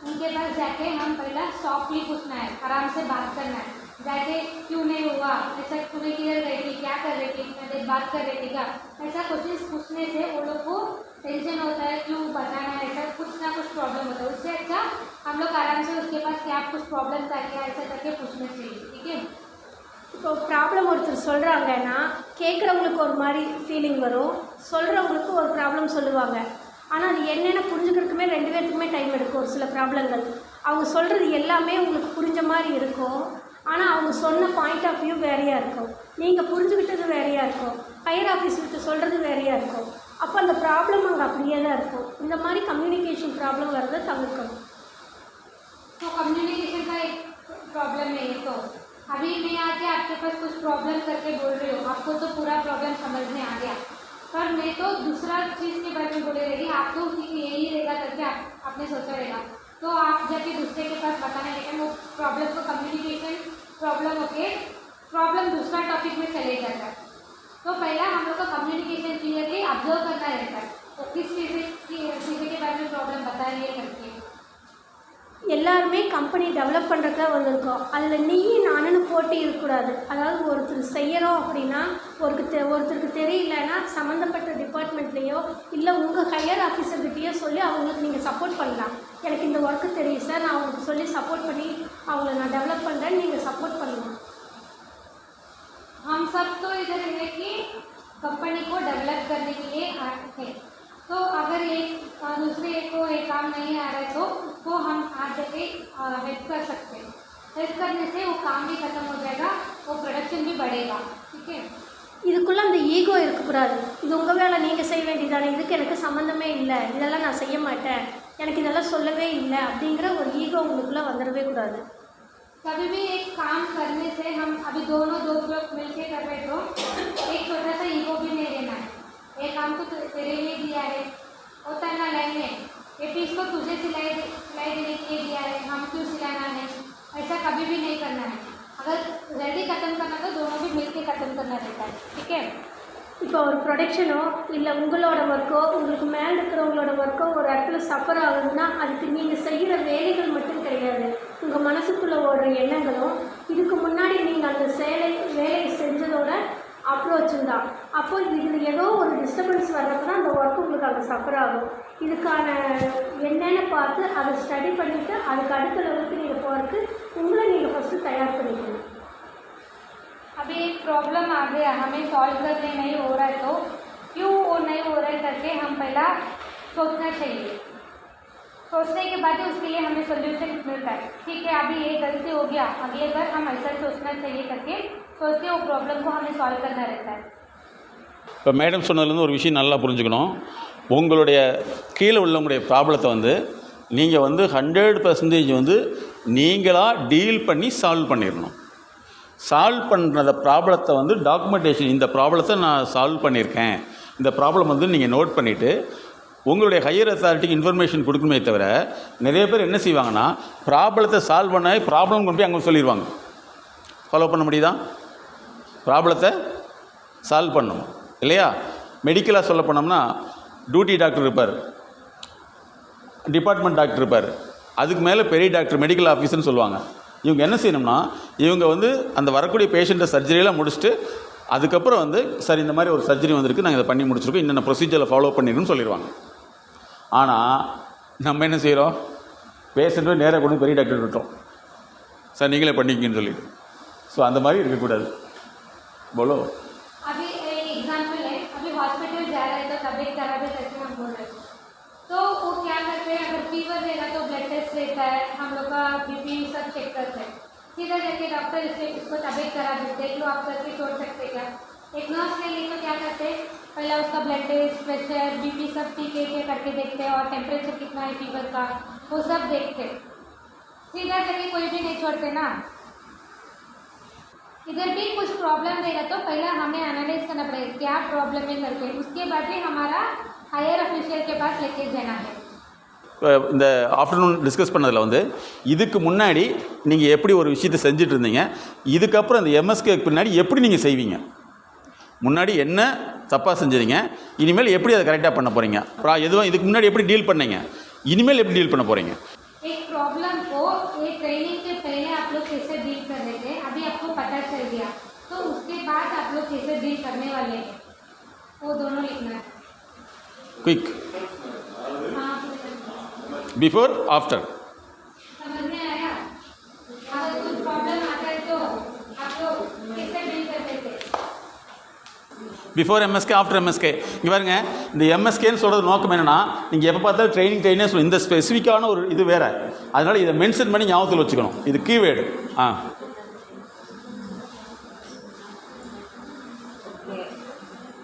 उनके पास जाके हम पहला सॉफ्टली पूछना है, आराम से बात करना है, जाके क्यों नहीं हुआ, ऐसा तुम्हें किधर गई थी, क्या कर रही थी, इतना देर बात कर रही थी क्या, ऐसा क्वेश्चन पूछने से वो लोग को टेंशन होता है, क्यों बताना है, ऐसा कुछ ना कुछ प्रॉब्लम होता है। उससे अच्छा हम लोग आराम से उसके पास क्या कुछ प्रॉब्लम था क्या, ऐसा करके पूछना चाहिए, ठीक है। இப்போ ப்ராப்ளம் ஒருத்தர் சொல்கிறாங்கன்னா கேட்குறவங்களுக்கு ஒரு மாதிரி ஃபீலிங் வரும், சொல்கிறவங்களுக்கு ஒரு ப்ராப்ளம் சொல்லுவாங்க. ஆனால் அது என்னென்ன புரிஞ்சுக்கிறதுக்குமே 2 பேருக்குமே டைம் எடுக்கும். ஒரு சில ப்ராப்ளங்கள் அவங்க சொல்கிறது எல்லாமே உங்களுக்கு புரிஞ்ச மாதிரி இருக்கும், ஆனால் அவங்க சொன்ன பாயிண்ட் ஆஃப் வியூ வேறையாக இருக்கும், நீங்கள் புரிஞ்சுக்கிட்டது வேறையாக இருக்கும், ஹையர் ஆஃபீஸருக்கு சொல்கிறது வேறையாக இருக்கும். அப்போ அந்த ப்ராப்ளம் அங்கே அப்படியே தான் இருக்கும். இந்த மாதிரி கம்யூனிகேஷன் ப்ராப்ளம் வரதை தவிர்க்கணும். तो कम्युनिकेशन का एक प्रॉब्लम है ये। तो अभी मैं आके आपके पास कुछ प्रॉब्लम करके बोल रही हूँ, आपको तो पूरा प्रॉब्लम समझ में आ गया, पर मैं तो दूसरा चीज़ के बारे में बोले रहेगी, आप तो यही रहेगा करके आपने सोचा रहेगा, तो आप जाके दूसरे के पास बताने लेकिन वो प्रॉब्लम को कम्युनिकेशन प्रॉब्लम होके प्रॉब्लम दूसरा टॉपिक में चले जाता है। तो पहला हम लोग को कम्युनिकेशन क्लियरली ऑब्जर्व करना रहता है, तो किस चीज़ के बारे में प्रॉब्लम बता रही है करके। எல்லாருமே கம்பெனி டெவலப் பண்ணுறதுக்காக வந்திருக்கோம். அதில் நீ நானுன்னு போட்டி இருக்கக்கூடாது. அதாவது ஒருத்தர் செய்கிறோம் அப்படின்னா ஒருத்தருக்கு தெரியலன்னா சம்மந்தப்பட்ட டிபார்ட்மெண்ட்லேயோ இல்லை உங்கள் ஹையர் ஆஃபீஸர்கிட்டையோ சொல்லி அவங்களுக்கு நீங்கள் சப்போர்ட் பண்ணலாம். எனக்கு இந்த ஒர்க்கு தெரியும் சார், நான் அவங்களுக்கு சொல்லி சப்போர்ட் பண்ணி அவங்கள நான் டெவலப் பண்ணுறேன்னு நீங்கள் சப்போர்ட் பண்ணலாம். हम सब तो इधर है कि कंपनी को डेवलप करने के लिए आए हैं, तो अगर एक दूसरे को एक काम नहीं आ रहा है तो उसको हम आज जाके हेल्प कर सकते हैं। हेल्प करने से वो काम भी ख़त्म हो जाएगा, वो प्रोडक्शन भी बढ़ेगा, ठीक है। இதுக்குள்ளே அந்த ஈகோ இருக்கக்கூடாது. இது உங்கள் வேலை, நீங்கள் செய்ய வேண்டியதானே, இதுக்கு எனக்கு சம்மந்தமே இல்லை, இதெல்லாம் நான் செய்ய மாட்டேன், எனக்கு இதெல்லாம் சொல்லவே இல்லை அப்படிங்கிற ஒரு ஈகோ உங்களுக்குள்ளே வந்துடவே கூடாது. कभी भी एक काम करने से हम अभी दो लोग मिलके कर रहे तो एक छोटा सा ईगो भी नहीं लेना है। ये काम तो तेरे लिए दिया है, होता है ना लाइन में, ये पीस को तुझे सिलाई देने के लिए दिया है, हम क्यों सिलाना है, ऐसा कभी भी नहीं करना है। अगर जल्दी ख़त्म करना तो दोनों भी मिलके ख़त्म करना रहता है, ठीक है। இப்போ ஒரு ப்ரொடக்ஷனோ இல்லை உங்களோட ஒர்க்கோ உங்களுக்கு மேலே இருக்கிறவங்களோட ஒர்க்கோ ஒரு இடத்துல சஃபர் ஆகுதுன்னா அதுக்கு நீங்கள் செய்கிற வேலைகள் மட்டும் கிடையாது, உங்கள் மனசுக்குள்ளே ஓடுற எண்ணங்களும் இதுக்கு முன்னாடி நீங்கள் அந்த வேலையை செஞ்சதோட அப்ரோச்சும் தான். அப்போ இதில் ஏதோ ஒரு டிஸ்டர்பன்ஸ் வர்றப்ப தான் அந்த ஒர்க் உங்களுக்கு அங்கே சஃபர் ஆகும். இதுக்கான என்னென்னு பார்த்து அதை ஸ்டடி பண்ணிவிட்டு அதுக்கு அடுத்த லெவலுக்கு நீங்கள் போகிறதுக்கு உங்களை நீங்கள் ஃபஸ்ட்டு தயார் பண்ணிக்கணும். अभी एक प्रॉब्लम आ गया, हमें सॉल्व करने नहीं हो रहा है, तो क्यों वो नहीं हो रहा है करके हम पहला सोचना चाहिए। सोचने के बाद उसके लिए हमें सोल्यूशन मिलता है, ठीक है। अभी ये गलती हो गया, अगले बार हम ऐसा सोचना चाहिए करके सोच के वो प्रॉब्लम को हमें सॉल्व करना रहता है। இப்போ மேடம் சொன்னதுலேருந்து ஒரு விஷயம் நல்லா புரிஞ்சுக்கணும். உங்களுடைய கீழே உள்ளவங்களுடைய ப்ராப்ளத்தை நீங்கள் 100% நீங்களாக டீல் பண்ணி சால்வ் பண்ணிடணும். சால்வ் பண்ணுற ப்ராப்ளத்தை டாக்குமெண்டேஷன், இந்த ப்ராப்ளத்தை நான் சால்வ் பண்ணியிருக்கேன், இந்த ப்ராப்ளம் நீங்கள் நோட் பண்ணிவிட்டு உங்களுடைய ஹையர் அத்தாரிட்டிக்கு இன்ஃபர்மேஷன் கொடுக்கணுமே தவிர நிறைய பேர் என்ன செய்வாங்கன்னா ப்ராப்ளத்தை சால்வ் பண்ண ப்ராப்ளம் கொண்டு போய் அங்கே சொல்லிடுவாங்க. ஃபாலோ பண்ண முடியுதா? ப்ராப்ளத்தை சால்வ் பண்ணணும் இல்லையா? மெடிக்கலாக சொல்ல போனோம்னா டியூட்டி டாக்டர் இருப்பார், டிபார்ட்மெண்ட் டாக்டர் இருப்பார், அதுக்கு மேலே பெரிய டாக்டர் மெடிக்கல் ஆஃபீஸர்னு சொல்லுவாங்க. இவங்க என்ன செய்யணும்னா இவங்க அந்த வரக்கூடிய பேஷண்ட்டை சர்ஜரியெல்லாம் முடிச்சுட்டு அதுக்கப்புறம் சார் இந்த மாதிரி ஒரு சர்ஜரி வந்திருக்கு, நாங்கள் இதை பண்ணி முடிச்சிருக்கோம், என்னென்ன ப்ரொசீஜரில் ஃபாலோ பண்ணிருக்குன்னு சொல்லிடுவாங்க. ஆனால் நம்ம என்ன செய்கிறோம், பேஷண்ட்டு நேராக கொண்டு பெரிய டாக்டர் விட்டோம், சார் நீங்களே பண்ணிக்கிங்கன்னு சொல்லிட்டு. ஸோ அந்த மாதிரி இருக்கக்கூடாது. बोलो। अभी एक एग्जाम्पल है, अभी हॉस्पिटल जा रहे हैं तो तबीयत खराब है करके हम बोल रहे हैं, तो वो क्या करते हैं, अगर फीवर रहेगा तो ब्लड टेस्ट लेता है, हम लोग का बीपी सब चेक करते हैं, सीधा जाके डॉक्टर इसको तबीयत खराब है देख लो आप करके छोड़ सकते क्या। एक नर्स ले ली तो क्या करते हैं, पहला है उसका ब्लड टेस्ट, प्रेशर, बीपी सब ठीक है क्या करके देखते हैं, और टेम्परेचर कितना है फीवर का वो सब देखते हैं। सीधा करके कोई भी नहीं छोड़ते ना। इधर भी कुछ प्रॉब्लम रहेगा तो पहले हमें एनालाइज करना पड़ेगा क्या प्रॉब्लम है करके, उसके बाद भी हमारा हायर ऑफिशियल के पास लेके जाना है। இந்த ஆஃப்டர்நூன் டிஸ்கஸ் பண்ணதில் வந்து இதுக்கு முன்னாடி நீங்கள் எப்படி ஒரு விஷயத்தை செஞ்சுட்டு இருந்தீங்க, இதுக்கப்புறம் இந்த எம்எஸ்கேக்கு பின்னாடி எப்படி நீங்கள் செய்வீங்க, முன்னாடி என்ன தப்பாக செஞ்சீங்க, இனிமேல் எப்படி அதை கரெக்டாக பண்ண போகிறீங்க, அப்புறம் எதுவும் இதுக்கு முன்னாடி எப்படி டீல் பண்ணீங்க, இனிமேல் எப்படி டீல் பண்ண போகிறீங்க। एक प्रॉब्लम को एक ट्रेनिंग के पहले आप लोग कैसे डील कर रहे थे, अभी आपको पता चल गया तो उसके बाद आप लोग कैसे डील करने वाले हैं वो दोनों लिखना है। क्विक हाँ, बिफोर आफ्टर। समझ में आया? अगर कुछ प्रॉब्लम आता है तो आप लोग कैसे डील करते थे? Before MSK after MSK. இங்கே பாருங்க, இந்த எம்எஸ்கேன்னு சொல்கிறது நோக்கம் என்னென்னா, நீங்கள் எப்போ பார்த்தாலும் ட்ரைனிங் சொல்லி இந்த ஸ்பெசிஃபிக்கான ஒரு இது வேறு, அதனால் இதை மென்ஷன் பண்ணி ஞாபகத்தில் வச்சுக்கணும், இது keyword.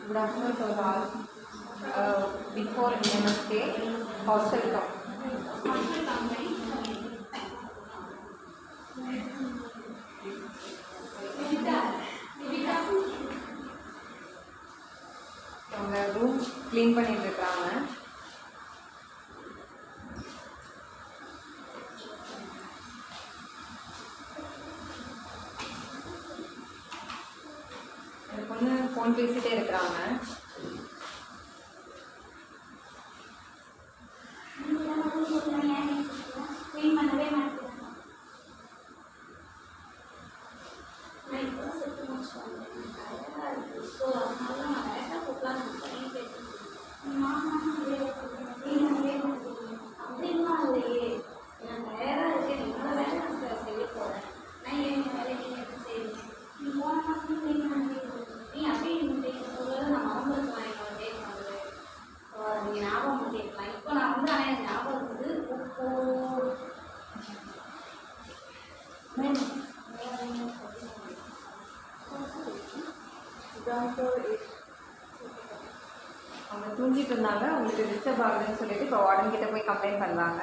Good afternoon to all. Before MSK, hostel come. அவங்க ரூம் க்ளீன் பண்ணிட்டு இருக்காங்க. அந்த பொண்ணு ஃபோன் பேசிட்டே இருக்கிறாங்க. அவங்க தூங்கிட்டு இருந்தாங்க, அவங்களுக்கு டிஸ்டர்ப் ஆகுதுன்னு சொல்லிட்டு இப்போ வார்டன் கிட்ட போய் கம்ப்ளைண்ட் பண்ணுறாங்க.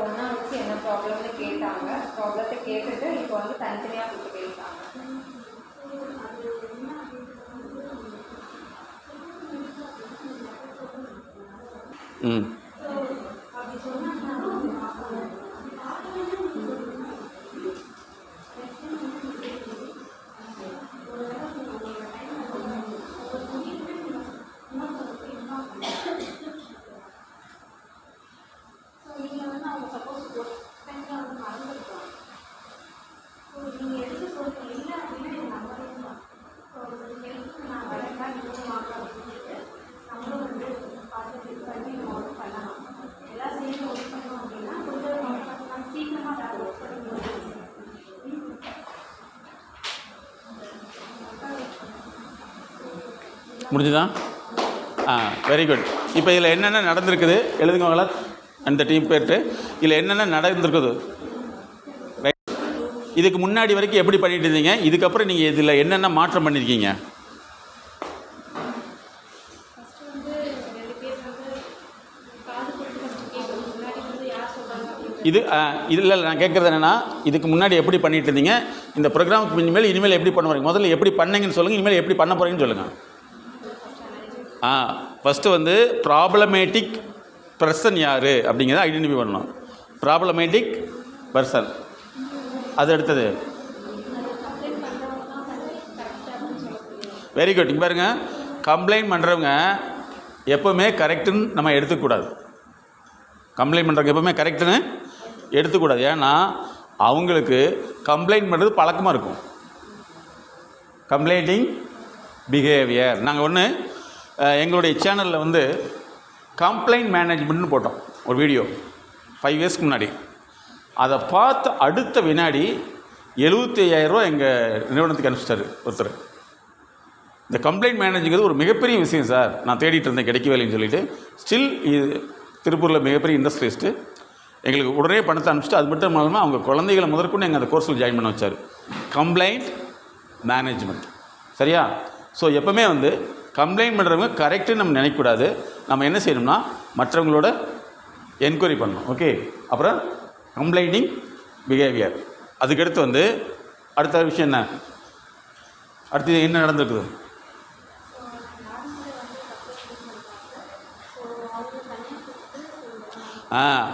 ஒன்றா வச்சு என்ன ப்ராப்ளம்னு கேட்டாங்க. ப்ராப்ளத்தை கேட்டுட்டு இப்போ வந்து தனித்தனியாக கொடுத்து பேசிட்டாங்க. முடிஞ்சுதா? Very good. இப்போ இதில் என்னென்ன நடந்திருக்குது எழுதுங்கங்களா, அந்த டீம் பேர்ட்டு இதில் என்னென்ன நடந்திருக்குது. ரைட், இதுக்கு முன்னாடி வரைக்கும் எப்படி பண்ணிட்டு இருந்தீங்க, இதுக்கப்புறம் நீங்கள் இதில் என்னென்ன மாற்றம் பண்ணியிருக்கீங்க? இதில் நான் கேட்குறது என்னென்னா, இதுக்கு முன்னாடி எப்படி பண்ணிட்டு இருந்தீங்க, இந்த ப்ரோக்ராமுக்கு இனிமேல் எப்படி பண்ண போகிறீங்க, முதல்ல எப்படி பண்ணீங்கன்னு சொல்லுங்கள், இனிமேல் எப்படி பண்ண போகிறீங்கன்னு சொல்லுங்கள். ஃபஸ்ட்டு வந்து ப்ராப்ளமேட்டிக் பர்சன் யார் அப்படிங்கிறத ஐடென்டிஃபை பண்ணணும். Problematic person. அது அடுத்தது வெரி குட். இங்கே பாருங்க, கம்ப்ளைண்ட் பண்ணுறவங்க எப்போவுமே கரெக்டுன்னு நம்ம எடுத்துக்கூடாது. கம்ப்ளைண்ட் பண்ணுறவங்க எப்போவுமே கரெக்டுன்னு எடுத்துக்கூடாது. ஏன்னா அவங்களுக்கு கம்ப்ளைண்ட் பண்ணுறது பழக்கமாக இருக்கும். கம்ப்ளைண்டிங் பிஹேவியர். நாங்கள் ஒன்று எங்களுடைய சேனலில் வந்து கம்ப்ளைண்ட் மேனேஜ்மெண்ட்னு போட்டோம் ஒரு வீடியோ 5 இயர்ஸ்க்கு முன்னாடி. அதை பார்த்து அடுத்த வினாடி 75,000 ரூபா எங்கள் நிறுவனத்துக்கு அனுப்பிச்சிட்டாரு ஒருத்தர். இந்த கம்ப்ளைண்ட் மேனேஜுங்கிறது ஒரு மிகப்பெரிய விஷயம் சார், நான் தேடிட்டு இருந்தேன் கிடைக்கவேலைன்னு சொல்லிட்டு. ஸ்டில் இது திருப்பூரில் மிகப்பெரிய இண்டஸ்ட்ரியலிஸ்ட்டு எங்களுக்கு உடனே பணத்தை அனுப்பிச்சிட்டு, அது மட்டும் இல்லாமல் அவங்க குழந்தைகளை முதற்கொண்டு எங்கள் அந்த கோர்ஸில் ஜாயின் பண்ண வச்சார். Complaint management. சரியா? ஸோ எப்போவுமே வந்து கம்ப்ளைண்ட் பண்ணுறவங்க கரெக்டுன்னு நம்ம நினைக்கக்கூடாது. நம்ம என்ன செய்யணும்னா மற்றவங்களோட என்கொயரி பண்ணணும். ஓகே. அப்புறம் கம்ப்ளைண்டிங் பிஹேவியர். அதுக்கடுத்து வந்து அடுத்த விஷயம் என்ன, அடுத்து என்ன நடந்திருக்குது?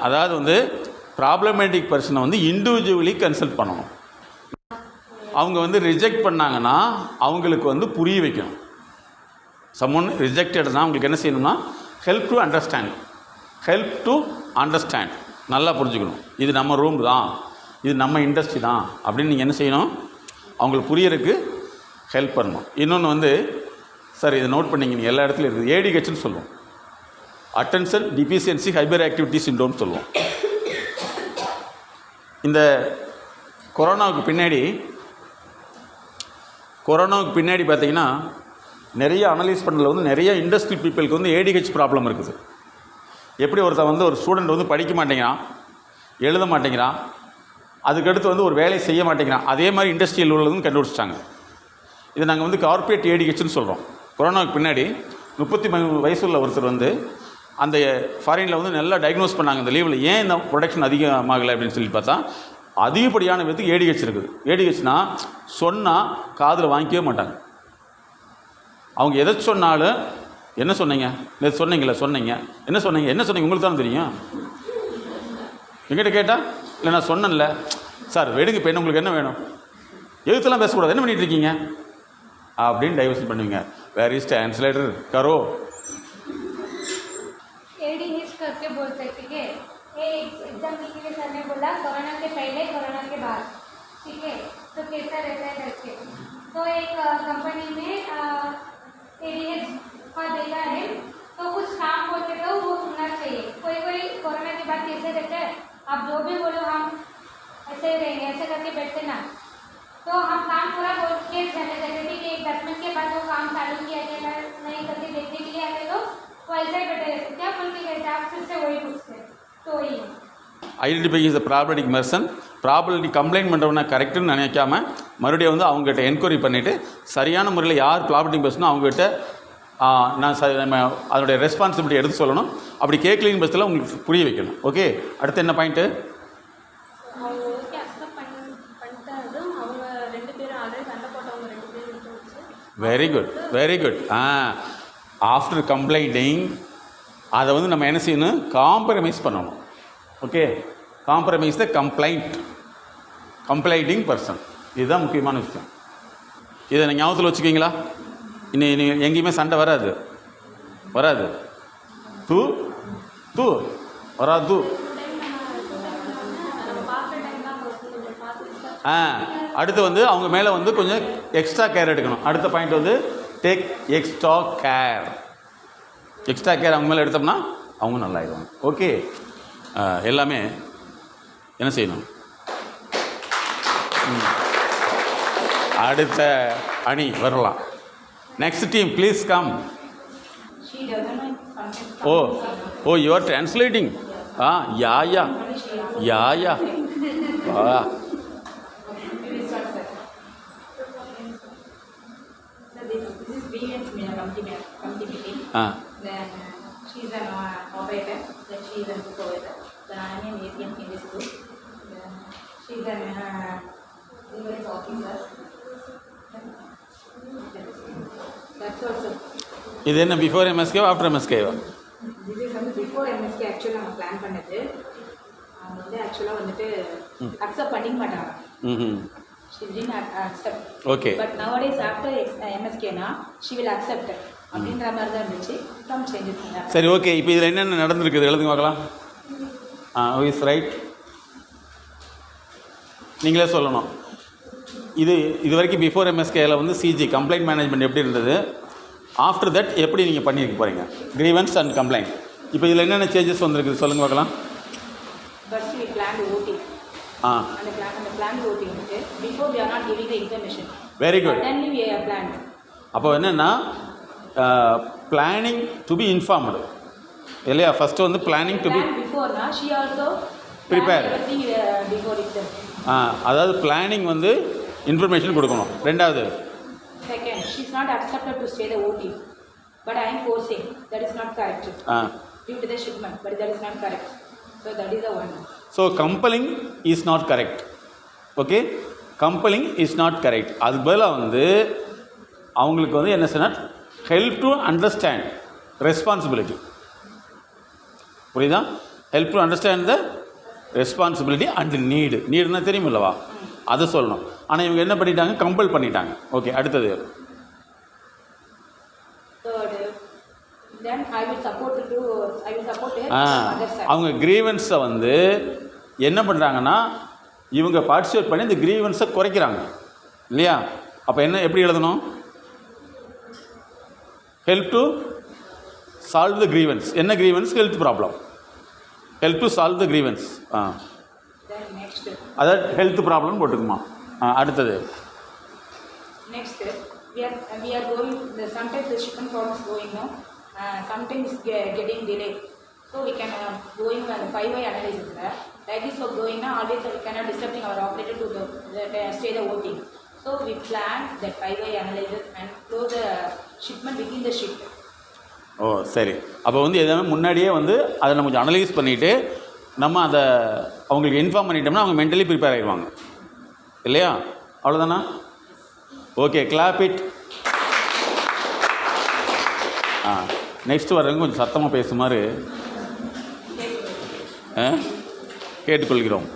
அதாவது வந்து ப்ராப்ளமேட்டிக் பர்சனை வந்து இண்டிவிஜுவலி கன்சல்ட் பண்ணணும். அவங்க வந்து ரிஜெக்ட் பண்ணாங்கன்னா அவங்களுக்கு வந்து புரிய வைக்கணும். சம்மன் ரிஜெக்டட்னா அவங்களுக்கு என்ன செய்யணும்னா help to understand. Help to understand. நல்லா புரிஞ்சுக்கணும். இது நம்ம ரூம் தான், இது நம்ம இண்டஸ்ட்ரி தான் அப்படின்னு நீங்கள் என்ன செய்யணும், அவங்களுக்கு புரியறதுக்கு ஹெல்ப் பண்ணணும். இன்னொன்று வந்து சார் இதை நோட் பண்ணிங்க, நீங்கள் எல்லா இடத்துலையும் இருக்குது, ஏடிஹெச்னு சொல்லுவோம். அட்டென்ஷன் டிஃபிஷியன்சி ஹைப்பர் ஆக்டிவிட்டி சிண்ட்ரோம்னு சொல்லுவோம். இந்த கொரோனாவுக்கு பின்னாடி பார்த்தீங்கன்னா நிறைய அனலைஸ் பண்ணல வந்து நிறைய இண்டஸ்ட்ரி பீப்புளுக்கு வந்து ஏடிஹெச் ப்ராப்ளம் இருக்குது. எப்படி ஒருத்தன் வந்து ஒரு ஸ்டூடெண்ட் வந்து படிக்க மாட்டேங்கிறான், எழுத மாட்டேங்கிறான், அதுக்கடுத்து வந்து ஒரு வேலையை செய்ய மாட்டேங்கிறான், அதே மாதிரி இண்டஸ்ட்ரியில் உள்ளதுன்னு கண்டுபிடிச்சிட்டாங்க. இதை நாங்கள் வந்து கார்ப்பரேட் ஏடிஹெச்னு சொல்கிறோம். கொரோனாவுக்கு பின்னாடி 33 வயசுள்ள ஒருத்தர் வந்து அந்த ஃபாரினில் வந்து நல்லா டயக்னோஸ் பண்ணாங்க இந்த லீவில். ஏன் இந்த ப்ரொடக்ஷன் அதிகமாகலை அப்படின்னு சொல்லி பார்த்தா அதிகப்படியான விதத்துக்கு ஏடிஹெச் இருக்குது. ஏடிஹெச்னா சொன்னால் காதில் வாங்கிக்கவே மாட்டாங்க. அவங்க எதை சொன்னாலும் என்ன சொன்னீங்க, நேற்று சொன்னீங்களே, சொன்னீங்க என்ன சொன்னீங்க உங்களுக்கு தானே தெரியும். எங்கிட்ட கேட்டால் இல்லை நான் சொன்னேன்ல சார், வெடுங்க பெண் உங்களுக்கு என்ன வேணும், எழுத்தெல்லாம் பேசக்கூடாது, என்ன பண்ணிகிட்டு இருக்கீங்க அப்படின்னு டைவர்ஷன் பண்ணுவீங்க. வேர் இஸ் ट्रांसलेटर करो एडीएच करके बोलते हैं. ठीक है, ये एग्जाम्पल के लिए सर ने बोला कोरोना के पहले कोरोना के बाद. ठीक है, तो कैसा रहता है करके. तो एक कंपनी में एडीएच का देखा है, तो कुछ काम बोलते तो वो सुनना चाहिए. कोई कोरोना के बाद कैसे रहते हैं, आप जो भी बोलो हम ऐसे ही रहेंगे, ऐसे करके बैठते ना, तो हम काम पूरा बोल के चले जाते थे कि 10 मिनट के बाद वो काम चालू किया गया नहीं करके देखने के लिए आते तो ऐसे ही बैठे रहते. क्या बोल के कहते आप फिर से वही पूछते, तो वही identify is the problematic person. Problematic complaint பண்ணுறவனா கரெக்டுன்னு நினைக்காம மறுபடியும் வந்து அவங்ககிட்ட என்கொயரி பண்ணிவிட்டு சரியான முறையில் யார் ப்ராப்ளமேட்டிக் பர்சனோ அவங்ககிட்ட நம்ம அதனுடைய ரெஸ்பான்சிபிலிட்டி எடுத்து சொல்லணும். அப்படி கேட்கலிங் பட்சத்தில் உங்களுக்கு புரிய வைக்கணும். ஓகே. அடுத்து என்ன பாயிண்ட்டு? அவங்க ஓகே அக்செப்ட் பண்ணிட்டதும் அவங்க 2 பேரும் ஆல்ரெடி சண்டை போட்டவங்க 2 பேரும் விட்டு வச்சு வெரி குட். ஆஃப்டர் கம்ப்ளைண்டிங் அதை வந்து நம்ம என்ன செய்யணும், காம்ப்ரமைஸ் பண்ணணும். ஓகே. காம்ப்ரமைஸ் த கம்ப்ளைண்டிங் பர்சன். இதுதான் முக்கியமான விஷயம். இதை நீங்கள் ஞாபகத்தில் வச்சுக்கிங்களா? இன்னும் எங்கேயுமே சண்டை வராது. தூ வராது. அடுத்து வந்து அவங்க மேலே வந்து கொஞ்சம் எக்ஸ்ட்ரா கேர் எடுக்கணும். அடுத்த பாயிண்ட் வந்து டேக் எக்ஸ்ட்ரா கேர். அவங்க மேலே எடுத்தோம்னா அவங்க நல்லாயிடுவாங்க. ஓகே. எல்லாமே என்ன செய்யணும்? அடுத்த அணி வரலாம். Next team please come. Oh you are translating. Yeah Then she's an operator, then she's a supervisor, then I'm an ATM in this group, then she's an invoice officer. That's also. இது என்ன before எம்எஸ்கேவா after எம்எஸ்கேவா? This is வந்து before MSK ஆக்சுவலாக நம்ம plan பண்ணது. அவங்க வந்து ஆக்சுவலாக வந்துட்டு அக்செப்ட் பண்ணிக்க மாட்டாங்க. ம். She didn't accept. Okay. But nowadays after MSK na, she will accept. அப்படின்ற மாதிரி தான் இருந்துச்சு. Some changes in that. சரி, ஓகே. இப்போ இதில் என்னென்ன நடந்திருக்குது எழுதுங்க பார்க்கலாம். who is right? நீங்களே சொல்லணும். இது வரைக்கும் பிஃபோர் எம்எஸ்கேயில் வந்து சிஜி கம்ப்ளைண்ட் மேனேஜ்மெண்ட் எப்படி இருந்தது, ஆஃப்டர் தட் எப்படி நீங்கள் பண்ணியிருக்க போகிறீங்க, கிரீவன்ஸ் அண்ட் கம்ப்ளைண்ட். இப்போ இதில் என்னென்ன சேஞ்சஸ் வந்திருக்குது சொல்லுங்கள் பார்க்கலாம். First we planned voting. அந்த planned voting வந்து before we are not giving the information. Very good. Suddenly we are planned. அப்போ என்னென்னா பிளானிங் டு பி இன்ஃபார்ம்டு இல்லையா? ஃபஸ்ட்டு வந்து planning to be before na, she also prepared everything before itself. அதாவது planning வந்து information கொடுக்கணும். ரெண்டாவது, Second, she is not accepted to stay the voting, but I am forcing. That is not correct. Due to the shipment, but that is not correct. So that is the one. So compelling is not correct. Okay, compelling is not correct. அதுக்கு பதிலாக வந்து அவங்களுக்கு வந்து என்ன சொன்னால் help to understand responsibility. புரியுதா? Help to understand the responsibility and நீடுனா தெரியுமில்லவா, அதை சொல்லணும். ஆனால் இவங்க என்ன பண்ணிட்டாங்க, கம்பல் பண்ணிட்டாங்க. ஓகே, அடுத்தது. Third, then I will support her from other side. அவங்க கிரீவன்ஸை வந்து என்ன பண்ணுறாங்கன்னா இவங்க பார்ட்டிசிபேட் பண்ணி இந்த கிரீவன்ஸை குறைக்கிறாங்க இல்லையா? அப்போ எப்படி எழுதணும், help to solve the grievance. என்ன grievance? Health problem. Help to solve the grievance. Then next, அதாவது ஹெல்த் ப்ராப்ளம் போட்டுக்குமா. அடுத்தது, next we are going, sometimes the shipment problems going now, sometimes getting delayed, so we can going on the 5Y analysis like this for going now. Always we cannot disturbing our operator to the stay the voting, so we plan that 5Y analysis and close the shipment within the shift. ஓ சரி. அப்போ வந்து எதாவது முன்னாடியே வந்து அதை நம்ம கொஞ்சம் analyse பண்ணிவிட்டு நம்ம அதை அவங்களுக்கு இன்ஃபார்ம் பண்ணிட்டோம்னா அவங்க மென்டலி ப்ரிப்பேர் ஆகிடுவாங்க இல்லையா? அவ்வளோதானா? Okay, clap it. நெக்ஸ்ட் வர்றவங்க கொஞ்சம் சத்தமாக பேசுமாறு கேட்டுக்கொள்கிறோம்.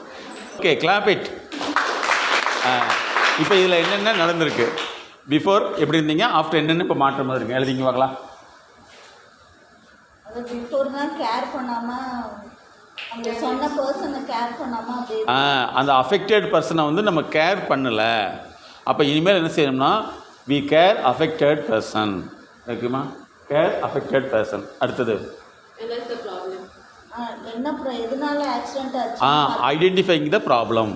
Okay, clap it. இப்போ இதில் என்னென்ன நடந்திருக்கு, பிஃபோர் எப்படி இருந்தீங்க, ஆஃப்டர் என்னென்னு இப்போ மாற்றம் இருக்குங்க, எழுதிங்க பார்க்கலாம். அது பிஃபோர் தான் கேர் பண்ணாமல் அந்த சொன்ன பர்சனை கேர் பண்ணாமல் அப்படியே அந்த அஃபெக்டட் பர்சனை வந்து நம்ம கேர் பண்ணலை. அப்போ இனிமேல் என்ன செய்யணும்னா வி கேர் அஃபெக்டட் பர்சன். ஓகேமா, கேர் அஃபெக்டட் பர்சன். அடுத்தது என்ன எதனால ஆக்சிடென்ட் ஆச்சு, ஐடென்டிஃபைங் த ப்ராப்ளம்.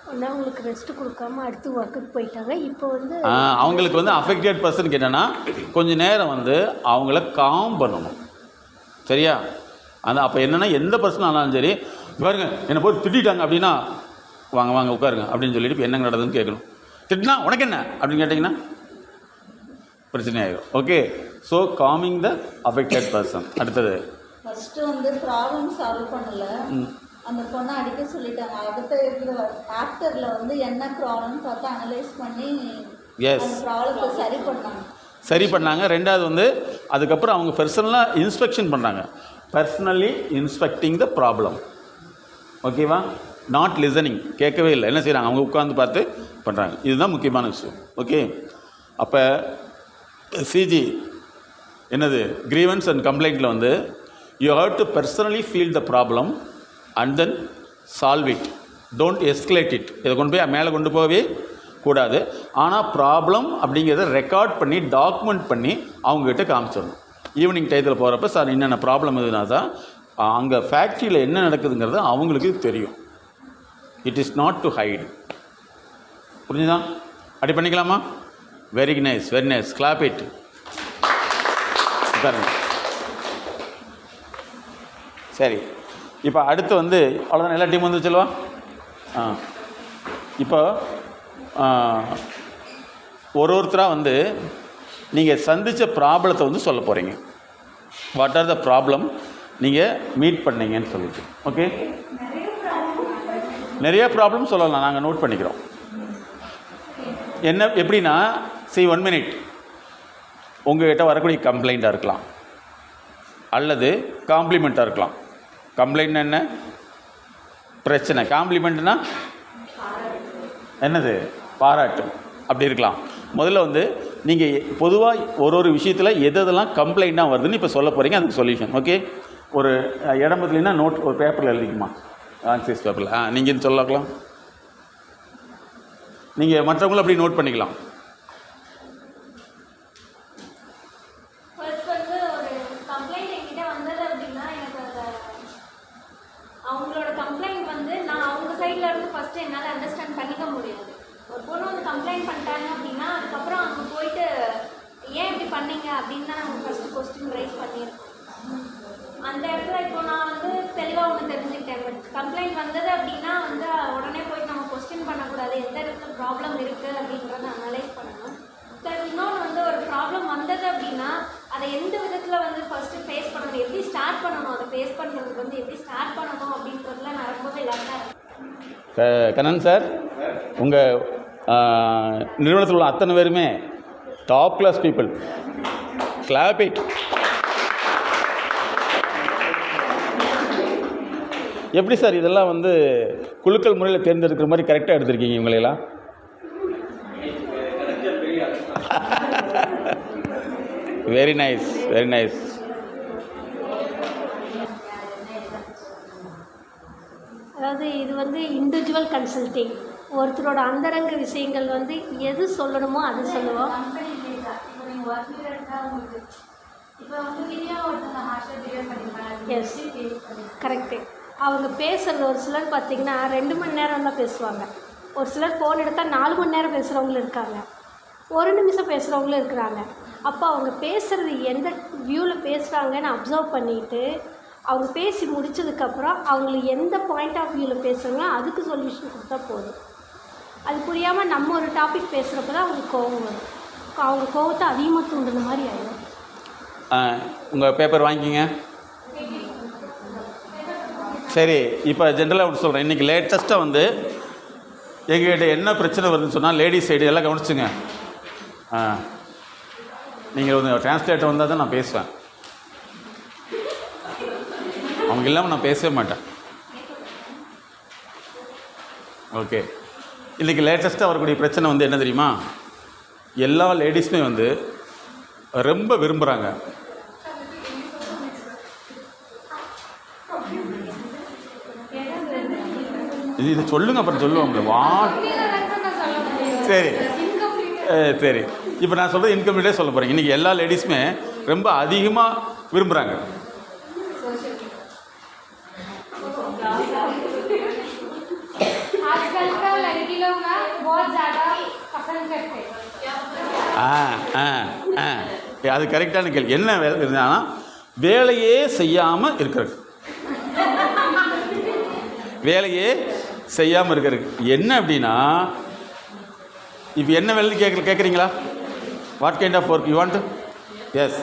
ஆனால் அவங்களுக்கு ரெஸ்ட் கொடுக்காம அடுத்து ஒர்க்குக்கு போயிட்டாங்க. இப்போ வந்து அவங்களுக்கு வந்து அஃபெக்டட் பர்சனுக்கு என்னென்னா கொஞ்சம் நேரம் வந்து அவங்கள காம் பண்ணணும். சரியா? அப்போ என்னென்னா எந்த பர்சன் ஆனாலும் சரி, பாருங்க என்னை போய் திட்டாங்க அப்படின்னா வாங்க வாங்க உட்காருங்க அப்படின்னு சொல்லிட்டு இப்போ என்ன நடக்குதுன்னு கேட்கணும். திட்டினா உனக்கு என்ன அப்படின்னு கேட்டிங்கன்னா பிரச்சனை ஆகிடும். ஓகே, ஸோ காமிங் த அஃபெக்டட் பர்சன். அடுத்தது, ஃபஸ்ட்டு வந்து ப்ராப்ளம் சால்வ் பண்ணலை, அந்த பொண்ணை அடிக்க சொல்லிட்டாங்க. அடுத்த இதில் ஆஃப்டரில் வந்து என்ன ப்ராப்ளம்னு பார்த்து அனலைஸ் பண்ணி அந்த ப்ராப்ளத்தை சரி பண்ணாங்க. ரெண்டாவது வந்து அதுக்கப்புறம் அவங்க பர்சனலாக இன்ஸ்பெக்ஷன் பண்ணுறாங்க. Personally inspecting the problem. ஓகேவா? நாட் லிசனிங், கேட்கவே இல்லை. என்ன செய்கிறாங்க, அவங்க உட்காந்து பார்த்து பண்ணுறாங்க. இதுதான் முக்கியமான விஷயம். ஓகே, அப்போ சிஜி என்னது, கிரீவன்ஸ் அண்ட் கம்ப்ளைண்ட்டில் வந்து you have to personally feel the problem and then solve it. Don't escalate it. இதை கொண்டு போய் மேலே கொண்டு போகவே கூடாது. ஆனால் ப்ராப்ளம் அப்படிங்கிறத ரெக்கார்ட் பண்ணி டாக்குமெண்ட் பண்ணி அவங்ககிட்ட காமிச்சிடணும். ஈவினிங் டயத்தில் போகிறப்ப சார் என்னென்ன ப்ராப்ளம் எதுனா தான் அங்கே ஃபேக்ட்ரியில் என்ன நடக்குதுங்கிறது அவங்களுக்கு தெரியும். It is not to hide. புரிஞ்சுதா? அப்படி பண்ணிக்கலாமா? Very nice, very nice. Clap it. பாருங்க. சரி, இப்போ அடுத்து வந்து அவ்வளோதான், எல்லா டீம் வந்து சொல்லுவா. இப்போ ஒருத்தராக வந்து நீங்கள் சந்தித்த ப்ராப்ளத்தை வந்து சொல்ல போகிறீங்க. வாட் ஆர் த ப்ராப்ளம் நீங்கள் மீட் பண்ணீங்கன்னு சொல்லிட்டு. ஓகே, நிறைய ப்ராப்ளம் சொல்லலாம், நாங்கள் நோட் பண்ணிக்கிறோம். என்ன எப்படின்னா, 1 minute. உங்கள்கிட்ட வரக்கூடிய கம்ப்ளைண்ட்டாக இருக்கலாம் அல்லது காம்ப்ளிமெண்ட்டாக இருக்கலாம். கம்ப்ளைண்ட் என்ன? பிரச்சனை. காம்ப்ளிமெண்ட்னா என்னது? பாராட்டு. அப்படி இருக்கலாம். முதல்ல வந்து நீங்கள் பொதுவாக ஒரு விஷயத்தில் எதெல்லாம் கம்ப்ளைண்ட்டாக வருதுன்னு இப்போ சொல்ல போகிறீங்க, அதுக்கு சொல்யூஷன். ஓகே, ஒரு இடம் பத்தினா நோட் ஒரு பேப்பரில் எழுதிக்குமா, ஆன்சைஸ் பேப்பரில். நீங்கள் சொல்லலாம், நீங்கள் மற்றவங்களும் அப்படி நோட் பண்ணிக்கலாம். ஃபர்ஸ்ட் வந்து ஒரு கம்ப்ளைண்ட் என்கிட்ட வந்தது அப்படின்னா எனக்கு அவங்களோட கம்ப்ளைண்ட் வந்து நான் அவங்க சைடில் இருந்து ஃபஸ்ட்டு என்னால் அண்டர்ஸ்டாண்ட் பண்ணிக்க முடியாது. ஒரு பொண்ணு வந்து கம்ப்ளைண்ட் பண்ணிட்டாங்க அப்படின்னா அதுக்கப்புறம் அங்கே போயிட்டு ஏன் இப்படி பண்ணீங்க அப்படின்னு தான் நாங்கள் ஃபஸ்ட்டு கொஸ்டின் ரைஸ் பண்ணியிருக்கோம். அந்த இடத்துல இப்போ நான் வந்து தெளிவாக ஒன்று தெரிஞ்சுக்கிட்டேன். பட் கம்ப்ளைண்ட் வந்தது அப்படின்னா வந்து உடனே போயிட்டு நம்ம கொஸ்டின் பண்ணக்கூடாது, எந்த இடத்துல ப்ராப்ளம் இருக்குது அப்படின்றத அனலைஸ் பண்ணணும். ப்ளஸ் இன்னொன்று வந்து ஒரு ப்ராப்ளம் வந்தது அப்படின்னா அதை எந்த விதத்தில் வந்து ஃபஸ்ட்டு ஃபேஸ் பண்ணணும், எப்படி ஸ்டார்ட் பண்ணணும், அதை ஃபேஸ் பண்ணுறதுக்கு வந்து எப்படி ஸ்டார்ட் பண்ணணும் அப்படின்றதுல நான் ரொம்ப இல்லாமல் கண்ணன் சார், உங்கள் நிறுவனத்தில் உள்ள அத்தனை பேருமே top class people. Clap it. எப்படி சார் இதெல்லாம் வந்து குழுக்கள் முறையில் தேர்ந்தெடுக்கிற மாதிரி கரெக்டாக எடுத்திருக்கீங்க இவங்களையெல்லாம்? Very nice, very nice. அதாவது இது வந்து இண்டிவிஜுவல் கன்சல்டிங். ஒருத்தரோட அந்தரங்க விஷயங்கள் வந்து எது சொல்லணுமோ அது சொல்லுவோம். Yes, correct. அவங்க பேசுகிறது ஒரு சிலர் பார்த்திங்கன்னா 2 மணி நேரம் தான் பேசுவாங்க. ஒரு சிலர் ஃபோன் எடுத்தால் 4 மணி நேரம் பேசுகிறவங்களும் இருக்காங்க, 1 நிமிஷம் பேசுகிறவங்களும் இருக்கிறாங்க. அப்போ அவங்க பேசுகிறது எந்த வியூவில் பேசுகிறாங்கன்னு அப்சர்வ் பண்ணிவிட்டு அவங்க பேசி முடித்ததுக்கப்புறம் அவங்களுக்கு எந்த பாயிண்ட் ஆஃப் வியூவில் பேசுகிறாங்களோ அதுக்கு சொல்யூஷன் கொடுத்தா போதும். அது புரியாமல் நம்ம ஒரு டாபிக் பேசுகிறப்ப தான் அவங்களுக்கு கோபம் வரும். அவங்க கோபத்தை அதிகமாக தூண்டுன மாதிரி ஆகிடும். உங்கள் பேப்பர் வாங்கிக்கிங்க. சரி, இப்போ ஜென்ரலாக ஒன்று சொல்கிறேன். இன்றைக்கி லேட்டஸ்ட்டாக வந்து எங்கள்கிட்ட என்ன பிரச்சனை வருதுன்னு சொன்னால் லேடிஸ் சைடு எல்லாம் கவனிச்சுங்க. நீங்கள் வந்து டிரான்ஸ்லேட்டர் வந்தால் தான் நான் பேசுவேன், அவங்க இல்லாமல் நான் பேசவே மாட்டேன். ஓகே, இன்றைக்கி லேட்டஸ்ட்டாக வரக்கூடிய பிரச்சனை வந்து என்ன தெரியுமா? எல்லா லேடிஸுமே வந்து ரொம்ப விரும்புகிறாங்க இது சொல்லுங்க, அப்புறம் சொல்லுவாங்க. சரி சரி, இப்போ நான் சொல்கிறது இன்கம்ப்ளீட்டாக சொல்ல போகிறேன். இன்றைக்கி எல்லா லேடிஸுமே ரொம்ப அதிகமாக விரும்புகிறாங்க. அது கரெக்டான கேள்வி. என்ன வேலை இருந்தாங்கன்னா வேலையே செய்யாமல் இருக்கிறது, வேலையே செய்யாமல் இருக்கிறது. என்ன அப்படின்னா இப்போ என்ன வேலைன்னு கேட்குறீங்களா? What kind of work you want? Yes,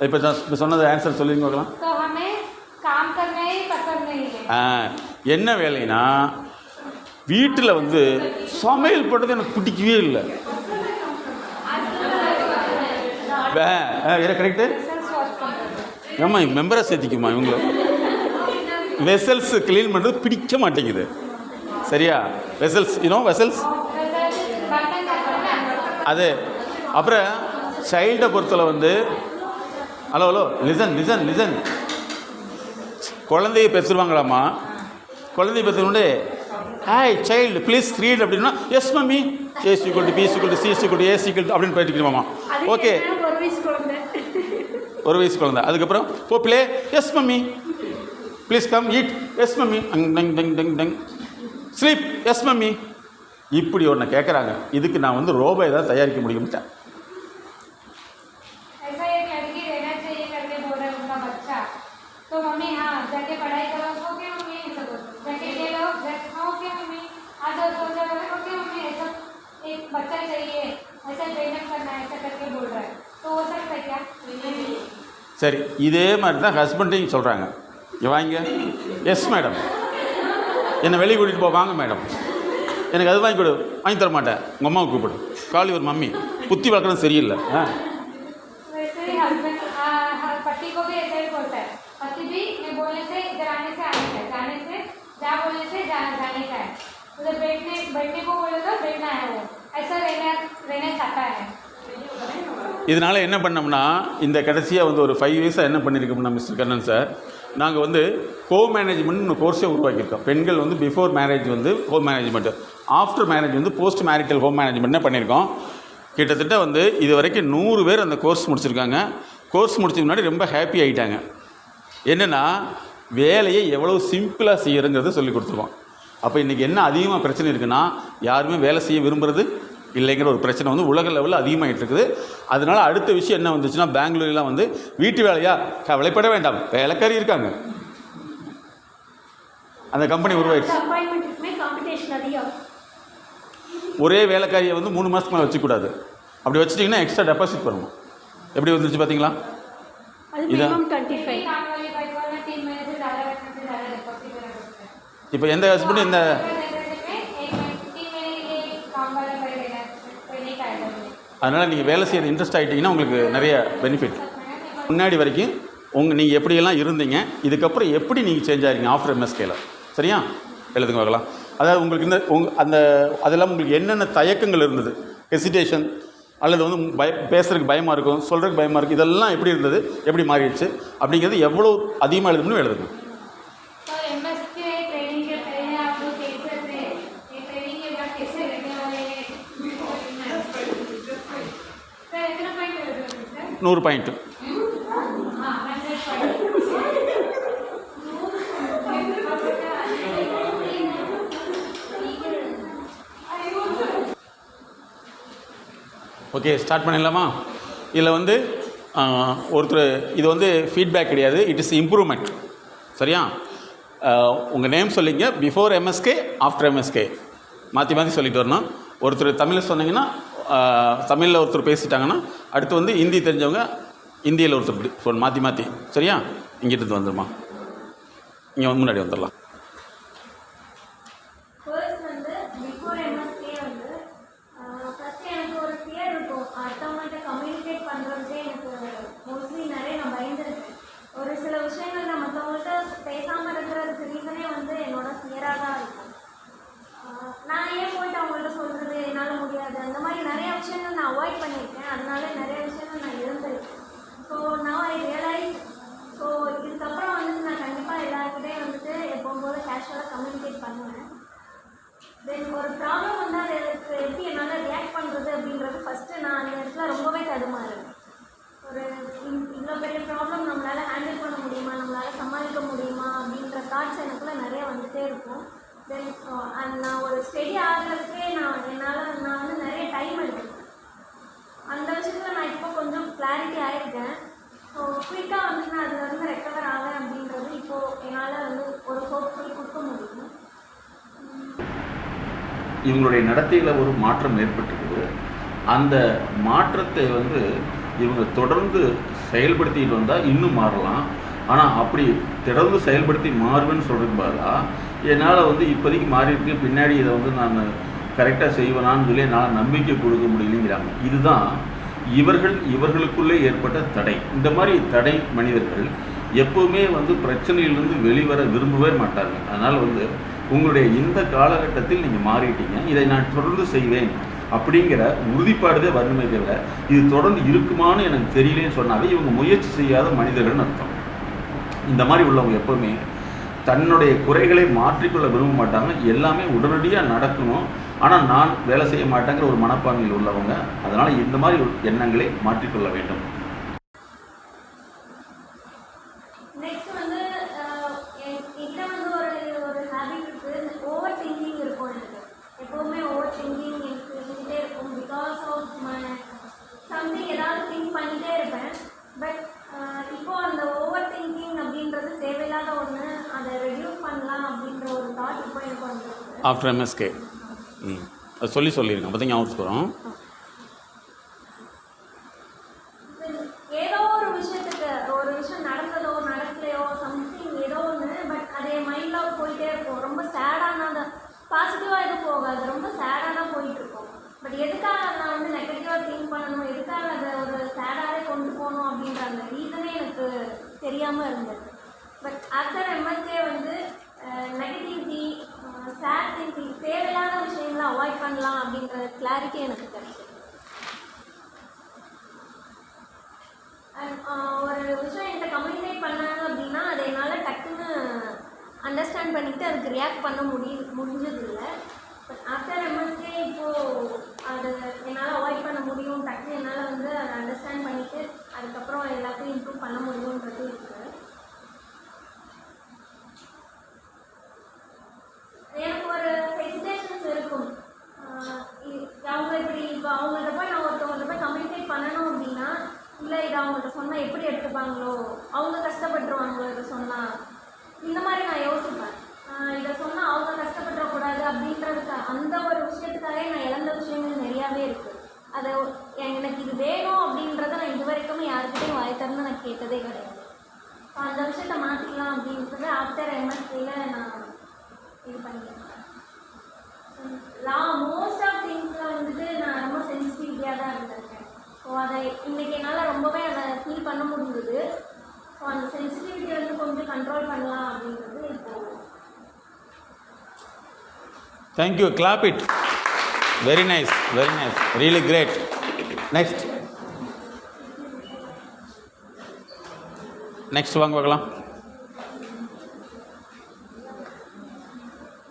இப்போ சொன்னது ஆன்சர் சொல்லிங்க பார்க்கலாம். என்ன வேலைன்னா வீட்டில் வந்து சமையல் பண்ணுறது எனக்கு பிடிக்கவே இல்லை. வேற கரெக்டு. ஆமாம், மெம்பரை சேர்த்திக்குமா இவங்க. வெசல்ஸ் க்ளீன் பண்ணுறது பிடிக்க மாட்டேங்குது. சரியா? வெசல்ஸ், வெசல்ஸ் அது. அப்புறம் சைல்டை பொறுத்தல வந்து ஹலோ லிசன் லிசன் லிசன் குழந்தைய பெற்றுருவாங்களாம்மா. குழந்தைய பெற்றுக்கொண்டு ஹாய் சைல்டு ப்ளீஸ் ரீட் அப்படின்னா yes mummy, A's equal to B equal to C equal to A's equal to அப்படின்னு போயிட்டுருக்கணுமாம்மா. ஓகே, 1 வயசு குழந்தை. அதுக்கப்புறம் ஓ play, yes mummy, please come eat, yes mummy, டங் டங் டங் டங், ஸ்லீப், எஸ் மம்மி. இப்படி ஒன்று கேட்குறாங்க. இதுக்கு நான் வந்து ரோபோ ஏதாவது தயாரிக்க முடியும்ட்டேன். சரி, இதே மாதிரி தான் ஹஸ்பண்டையும் சொல்கிறாங்க. இங்கே வாங்க, எஸ் மேடம், என்னை வெளியே கூட்டிகிட்டு போ, வாங்க மேடம், எனக்கு அது வாங்கி கொடு, வாங்கி தர மாட்டேன், உங்கள் அம்மாவை கூப்பிடு, கால் ஒரு மம்மி, புத்தி வளர்க்குறது சரியில்லை. हस्बैंड पति को भी ऐसा ही बोलता है, पति भी मैं बोलने से इधर आने से आने का है, जाने से जा बोलने से जाने का है, उधर बैठने को बोले तो बैठना है, वो ऐसा रहना चाहता है। இதனால் என்ன பண்ணோம்னா இந்த கடைசியாக வந்து ஒரு 5 இயர்ஸாக என்ன பண்ணியிருக்கோம்னா மிஸ்டர் கண்ணன் சார், நாங்கள் வந்து கோ மேனேஜ்மெண்ட்னு கோர்ஸே உருவாக்கியிருக்கோம். பெண்கள் வந்து பிஃபோர் மேரேஜ் வந்து ஹோம் மேனேஜ்மெண்ட்டு, ஆஃப்டர் மேரேஜ் வந்து போஸ்ட் மேரிட்டல் ஹோம் மேனேஜ்மெண்ட்னு பண்ணியிருக்கோம். கிட்டத்தட்ட வந்து இது வரைக்கும் 100 பேர் அந்த கோர்ஸ் முடிச்சிருக்காங்க. கோர்ஸ் முடிச்ச முன்னாடி ரொம்ப ஹாப்பி ஆகிட்டாங்க. என்னென்னா வேலையை எவ்வளோ சிம்பிளாக செய்யறங்கிறத சொல்லி கொடுத்துருக்கோம். அப்போ இன்றைக்கி என்ன அதிகமாக பிரச்சனை இருக்குன்னா, யாருமே வேலை செய்ய விரும்புகிறது இல்லைங்கிற ஒரு பிரச்சனை வந்து உலக லெவலில் அதிகமாகிட்டு இருக்குது. அதனால் அடுத்த விஷயம் என்ன வந்துச்சுன்னா, பெங்களூர்லாம் வந்து வீட்டு வேலையா கவலைப்பட வேண்டாம், வேலைக்காரி இருக்காங்க, அந்த கம்பெனி உருவாயிடுச்சு. ஒரே வேலைக்காரியை வந்து 3 மாதத்துக்கு மேலே வச்சுக்கூடாது. அப்படி வச்சுட்டிங்கன்னா எக்ஸ்ட்ரா டெபாசிட் பண்ணணும். எப்படி வந்துருச்சு பார்த்தீங்களா? இதான் இப்போ எந்த ஹஸ்பண்டும் இந்த அதனால் நீங்கள் வேலை செய்கிற இன்ட்ரெஸ்ட் ஆகிட்டிங்கன்னா உங்களுக்கு நிறைய பெனிஃபிட். முன்னாடி வரைக்கும் நீங்கள் எப்படியெல்லாம் இருந்தீங்க, இதுக்கப்புறம் எப்படி நீங்கள் சேஞ்ச் ஆகிறீங்க ஆஃப்டர் எம்எஸ்கேல, சரியா? எழுதுங்க பார்க்கலாம். அதாவது உங்களுக்கு இந்த அதெல்லாம் உங்களுக்கு என்னென்ன தயக்கங்கள் இருந்தது, ஹெசிடேஷன் அல்லது வந்து பேசுகிறதுக்கு பயமாக இருக்கும், சொல்கிறதுக்கு பயமாக இருக்கும், இதெல்லாம் எப்படி இருந்தது, எப்படி மாறிடுச்சு அப்படிங்கிறது எவ்வளோ அதிகமாக எழுதணும்னு எழுதுங்க. நூறு பாயிண்ட்டு. ஓகே, ஸ்டார்ட் பண்ணிடலாமா? இதில் வந்து ஒருத்தர் இது வந்து ஃபீட்பேக் கிடையாது, இட் இஸ் இம்ப்ரூவ்மெண்ட், சரியா? உங்கள் நேம் சொல்லிங்க, பிஃபோர் எம்எஸ்கே ஆஃப்டர் எம்எஸ்கே மாற்றி மாற்றி சொல்லிட்டு வரணும். ஒருத்தர் தமிழில் சொன்னீங்கன்னா தமிழில் ஒருத்தர் பேசிட்டாங்கன்னா அடுத்து வந்து ஹிந்தி தெரிஞ்சவங்க ஹிந்தியில் ஒருத்தர் ஃபோன் மாற்றி மாற்றி, சரியா? இங்கிட்டு வந்துடுமா, இங்கே வந்து முன்னாடி வந்துடலாம். ஒரு சில விஷயங்கள் நான் மற்றவங்கள்ட்ட பேசாமல் இருக்கிறதுக்கு ரீசனே வந்து என்னோட ஃபியராக தான் இருக்கும். நான் ஏன் போய்ட்டு அவங்கள்ட்ட சொல்கிறது, என்னால் முடியாது, அந்த மாதிரி நிறைய விஷயங்கள் நான் அவாய்ட் பண்ணியிருக்கேன். அதனால நிறைய விஷயங்கள் நான் இருந்திருக்கேன். ஸோ நான் ஐ ரியலைஸ், ஸோ இதுக்கப்புறம் வந்துட்டு நான் கண்டிப்பாக எல்லாருக்கிட்டையும் வந்துட்டு எப்போவும் போல கேஷுவலாக கம்யூனிகேட் பண்ணுவேன். தென் ஒரு ப்ராப்ளம் வந்து அது எப்படி என்னால் ரியாக்ட் பண்ணுறது அப்படின்றது ஃபஸ்ட்டு நான் அந்த இடத்துல ரொம்பவே தடுமாறுவேன். ஒரு இவ்வளோ பெரிய ப்ராப்ளம் நம்மளால் ஹேண்டில் பண்ண முடியுமா, நம்மளால் சமாளிக்க முடியுமா அப்படின்ற தாட்ஸ் எனக்குள்ளே நிறைய வந்துகிட்டே இருக்கும். தென் நான் ஒரு ஸ்டெடி ஆகிறதுக்கே நான் வந்து நிறைய டைம் எடுத்துக்கிறேன். அந்த விஷயத்தில் நான் இப்போ கொஞ்சம் கிளாரிட்டி ஆகிருக்கேன். ஸோ குயிக்காக வந்து நான் அதுலேருந்து ரெக்கவர் ஆவேன் அப்படின்றது இப்போது என்னால் வந்து ஒரு ஹோப்ஃபுல் கொடுக்க முடியும். இவங்களுடைய நடத்தையில் ஒரு மாற்றம் ஏற்பட்டிருக்குது. அந்த மாற்றத்தை வந்து இவங்க தொடர்ந்து செயல்படுத்திட்டு வந்தால் இன்னும் மாறலாம். ஆனால் அப்படி தொடர்ந்து செயல்படுத்தி மாறுவேன்னு சொல்கிறதுக்கு பதிலாக என்னால் வந்து இப்போதைக்கு மாறி இருக்கு, பின்னாடி இதை வந்து நான் கரெக்டாக செய்வேனான்னு சொல்லி என்னால் நம்பிக்கை கொடுக்க முடியலைங்கிறாங்க. இதுதான் இவர்களுக்குள்ளே ஏற்பட்ட தடை. இந்த மாதிரி தடை மனிதர்கள் எப்போவுமே வந்து பிரச்சனையிலிருந்து வெளிவர விரும்பவே மாட்டாங்க. அதனால் வந்து உங்களுடைய இந்த காலகட்டத்தில் நீங்கள் மாறிட்டீங்க, இதை நான் தொடர்ந்து செய்வேன் அப்படிங்கிற உறுதிப்பாடுதே வரணுமே தவிர இது தொடர்ந்து இருக்குமான்னு எனக்கு தெரியலேன்னு சொன்னாவே இவங்க முயற்சி செய்யாத மனிதர்கள்னு அர்த்தம். இந்த மாதிரி உள்ளவங்க எப்போவுமே தன்னுடைய குறைகளை மாற்றிக்கொள்ள விரும்ப மாட்டாங்க. எல்லாமே உடனடியாக நடக்கணும், ஆனால் நான் வேலை செய்ய மாட்டேங்கிற ஒரு மனப்பான்மையில் உள்ளவங்க. அதனால் இந்த மாதிரி எண்ணங்களை மாற்றிக்கொள்ள வேண்டும். நெக்ஸ்ட் வந்து என்கிட்ட வந்து ஒரு ஹேபிட் இருக்குது, ஓவர் திங்கிங் இருக்கும். எனக்கு எப்போவுமே ஓவர் திங்கிங் எனக்கு இருந்துகிட்டே இருக்கும். பிகாஸ் ஆஃப் சம்திங் ஏதாவது திங்க் பண்ணிகிட்டே இருப்பேன். பட் இப்போது அந்த ஓவர் திங்கிங் அப்படின்றது தேவையில்லாத ஒன்று, அதை ரெடியூஸ் பண்ணலாம் அப்படின்ற ஒரு தாட் இப்போ எனக்கு வந்துருக்கு. ஆஃப்டர் எம்எஸ்கே அது சொல்லியிருக்கேன் பார்த்தீங்க, ஞாபகம் போகிறோம். ஏதோ ஒரு விஷயத்துக்கு ஒரு விஷயம் நடந்ததோ நடக்கலையோ சம்திங் ஏதோ ஒன்று, பட் அது என் மைண்டில் போயிட்டே இருக்கும். ரொம்ப சேடான, பாசிட்டிவாக எதுவும் போகாது, ரொம்ப சேடாக தான் போயிட்டுருக்கோம். பட் எதுக்காக நான் வந்து நெகட்டிவாக திங்க் பண்ணணும், எதுக்காக அதை ஒரு சேடாகவே கொண்டு போகணும் அப்படின்ற அந்த ரீசனே எனக்கு தெரியாமல் இருந்தது. பட் ஆஃப்டர் எம்எஸ்கே வந்து நெகட்டிவிட்டி, சேட் திங்கிங், தேவையில்லாத விஷயங்களை அவாய்ட் பண்ணலாம் அப்படின்ற கிளாரிட்டி எனக்கு கிடைக்கும். அண்ட் ஒரு விஷயம் என்கிட்ட கம்யூனிகேட் பண்ணாங்க அப்படின்னா அதை என்னால் டக்குன்னு அண்டர்ஸ்டாண்ட் பண்ணிக்கிட்டு அதுக்கு ரியாக்ட் பண்ண முடிஞ்சதில்லை. பட் ஆஃப்டர் எம்எஸ்கே இப்போது அது என்னால் அவாய்ட் பண்ண முடியும், டக்கு என்னால் வந்து அதை அண்டர்ஸ்டாண்ட் பண்ணிவிட்டு அதுக்கப்புறம் எல்லாத்தையும் இம்ப்ரூவ் பண்ண முடியுன்றது இருக்குது. எனக்கு ஒரு ஹெசிடேஷன்ஸ் இருக்கும். அவங்க இப்படி இப்போ அவங்கள்ட்ட போய் நான் ஒருத்தவங்கள்ட்ட போய் கம்யூனிகேட் பண்ணணும் அப்படின்னா, இல்லை இதை அவங்கள்ட்ட சொன்னால் எப்படி எடுத்துப்பாங்களோ, அவங்க கஷ்டப்பட்டுருவாங்களோ இதை சொன்னால், இந்த மாதிரி நான் யோசிப்பேன். இதை சொன்னால் அவங்க கஷ்டப்பட்டுறக்கூடாது அப்படின்றதுக்கு அந்த ஒரு விஷயத்துக்காகவே நான் இழந்த விஷயங்கள் நிறையாவே இருக்குது. அதை எனக்கு இது வேணும் அப்படின்றத நான் இது வரைக்குமே யாருக்கிட்டையும் வாய் திறந்து நான் கேட்டதே கிடையாது. அந்த விஷயத்த மாற்றிக்கலாம் அப்படின்றது ஆஃப்டர் எம்எஸ்சியில் நான் இது பண்ணியிருக்கேன். மோஸ்ட் ஆஃப் திங்ஸில் வந்துட்டு நான் ரொம்ப சென்சிட்டிவிட்டியாக தான் இருந்திருக்கேன். ஸோ அதை இன்றைக்கி என்னால் ரொம்பவே அதை ஃபீல் பண்ண முடிஞ்சுது. ஸோ அந்த சென்சிட்டிவிட்டி வந்து கொஞ்சம் கண்ட்ரோல் பண்ணலாம் அப்படின்றது இப்போது. Thank you. Clap it. Very nice. Very nice. Really great. Next. Next வாங்க பார்க்கலாம்.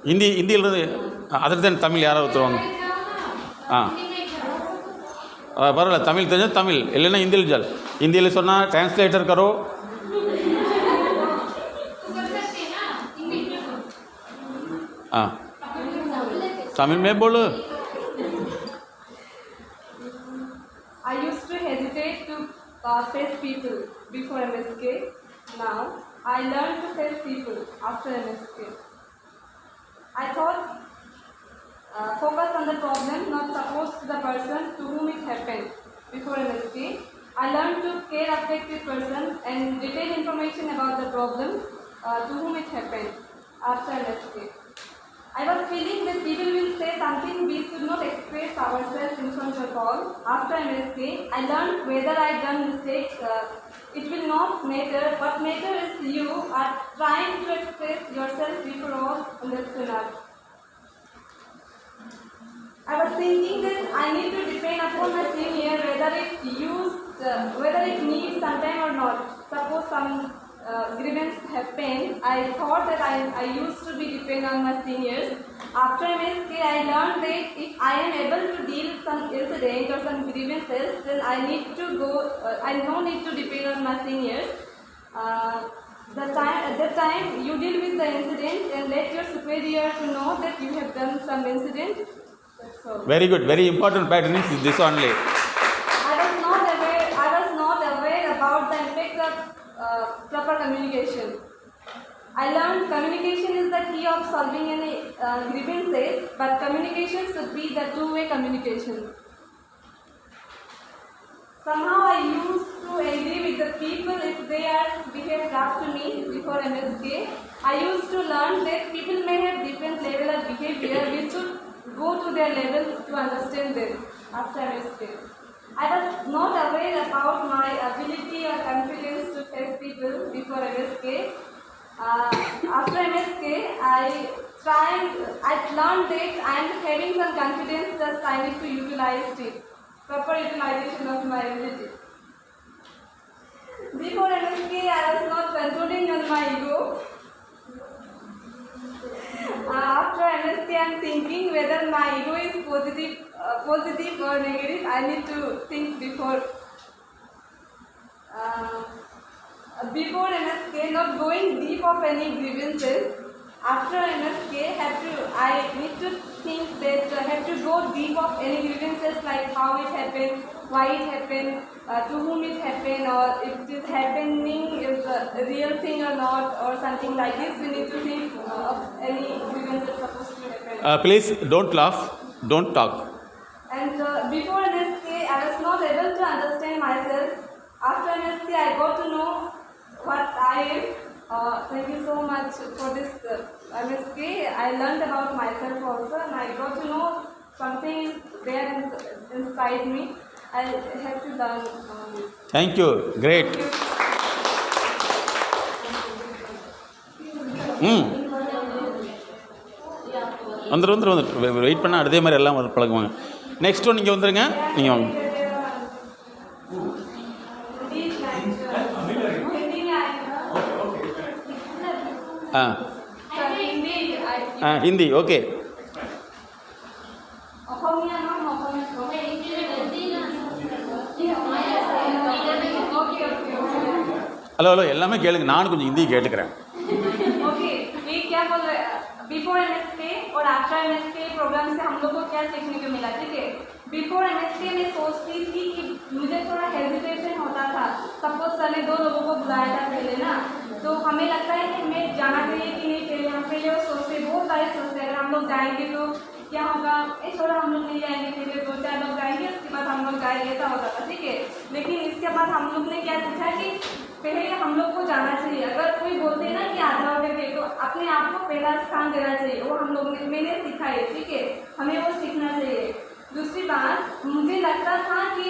ஹிந்தியிலிருந்து அதர் தென் தமிழ் யாராவது ஒருத்தருவாங்க. பரவாயில்ல, தமிழ் தெரிஞ்சால் தமிழ், இல்லைன்னா ஹிந்தியில் ஜால். ஹிந்தியில் சொன்னால் டிரான்ஸ்லேட்டர் கரோ. तमिल में बोलो. I used to hesitate to face people before MSK. Now I learned to face people after MSK. I thought focus on the problem, not suppose to the person to whom it happened. Before MSK, I learned to care affected person and detailed information about the problem to whom it happened after MSK. I was feeling that people will say something we should not express ourselves in front of all. After MSK, I learned whether I done mistakes, it will not matter. What matters is you are trying to express yourself before all, and that's enough. I was thinking that I need to depend upon my senior whether it needs some time or not. Suppose some grievance happen, I thought that I used to be dependent on my seniors. After MSK, I learned that if I am able to deal with some incident or some grievances, then I need to go. I don't need to depend on my seniors. At that time, you deal with the incident and let your superior to know that you have done some incident. That's all. Very good. Very important pattern is this only. I was not aware about the effect of proper communication. I learned communication is the key of solving any grievances, but communication should be the two-way communication. Somehow I used to agree with the people if they are behave rough to me before MSK. I used to learn that people may have different level of behavior. We should go to their level to understand them after MSK. I was not aware about my ability or confidence to face people before MSK. After MSK, I learned that I am having some confidence, just I need to utilize it. Proper utilization of my ability. Before MSK, I was not controlling on my ego. After MSK, I am thinking whether my ego is positive or negative. I need to think before. Before MSK, not going deep of any grievances. After MSK, I need to think that I have to go deep of any grievances, like how it happened, why it happened, to whom it happened, or if it is happening is a real thing or not, or something like this. We need to think of any grievances supposed to happen. Please don't laugh, don't talk. And before MSK, I was not able to understand myself. After MSK, I got to know what I am. Thank you so much for this MSK. I learned about myself also, and I got to know something there inside me. I have to learn this. Thank you great ம் வந்துட்டு wait பண்ணால் அதே மாதிரி எல்லாம் பழகுவாங்க. Next one நீங்கள் வந்துடுங்க, நீங்கள் வாங்க. हिंदी ओके हेलो हेलो எல்லாமே கேளுங்க, நானும் கொஞ்சம் ஹிந்தி கேட்டுக்கிறேன். ओके ये क्या बोल रहे हैं बिफोर एमएसके और आफ्टर एमएसके प्रोग्राम से हम लोग को क्या सीखने को मिला? ठीक है, बिफोर एमएसके मैं सोचती थी कि मुझे थोड़ा हेजिटेशन होता था. सपोज सर ने 2 लोगों को बुलाया था पहले ना, तो हमें लगता है कि हमें जाना चाहिए कि नहीं पहले. हम पहले वो सोचते बहुत सारे सोचते अगर हम लोग जाएंगे तो क्या होगा, थोड़ा हम लोग नहीं जाएंगे, पहले 2-4 लोग जाएंगे उसके बाद हम लोग जाएंगे, ऐसा होता था. ठीक है, लेकिन इसके बाद हम लोग ने क्या सीखा कि पहले हम लोग को जाना चाहिए. अगर कोई बोलते हैं ना कि आ जाओ करके तो अपने आप को पहला स्थान देना चाहिए. वो हम लोग ने मैंने सीखा है. ठीक है, हमें वो सीखना चाहिए. दूसरी बात, मुझे लगता था कि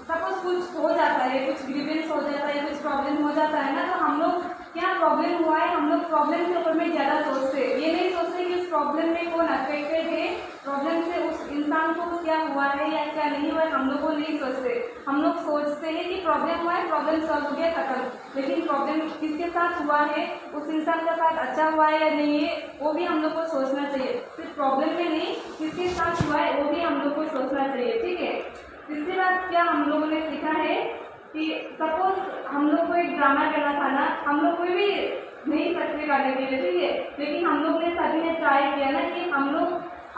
सपोज कुछ हो जाता है, कुछ ग्रीवेंस हो जाता है, कुछ प्रॉब्लम हो जाता है ना, तो हम लोग क्या प्रॉब्लम हुआ है हम लोग प्रॉब्लम के ऊपर में ज़्यादा सोचते हैं. ये नहीं सोचते कि उस प्रॉब्लम में कौन अफेक्टेड है, प्रॉब्लम से उस इंसान को क्या हुआ है या क्या नहीं हुआ है, हम लोग को नहीं सोचते. हम लोग सोचते हैं कि प्रॉब्लम हुआ है, प्रॉब्लम सॉल्व हो गया, खत्म. लेकिन प्रॉब्लम किसके साथ हुआ है, उस इंसान के साथ अच्छा हुआ है या नहीं है, वो भी हम लोग को सोचना चाहिए. सिर्फ प्रॉब्लम में नहीं, किसके साथ हुआ है वो भी हम लोग को सोचना चाहिए. ठीक है, तीसरी बात क्या हम लोगों ने सीखा है कि सपोज हम लोग को एक ड्रामा करना था ना, हम लोग कोई भी नहीं सकते करने के लिए. ठीक है, लेकिन हम लोग ने सभी ने ट्राई किया ना कि हम लोग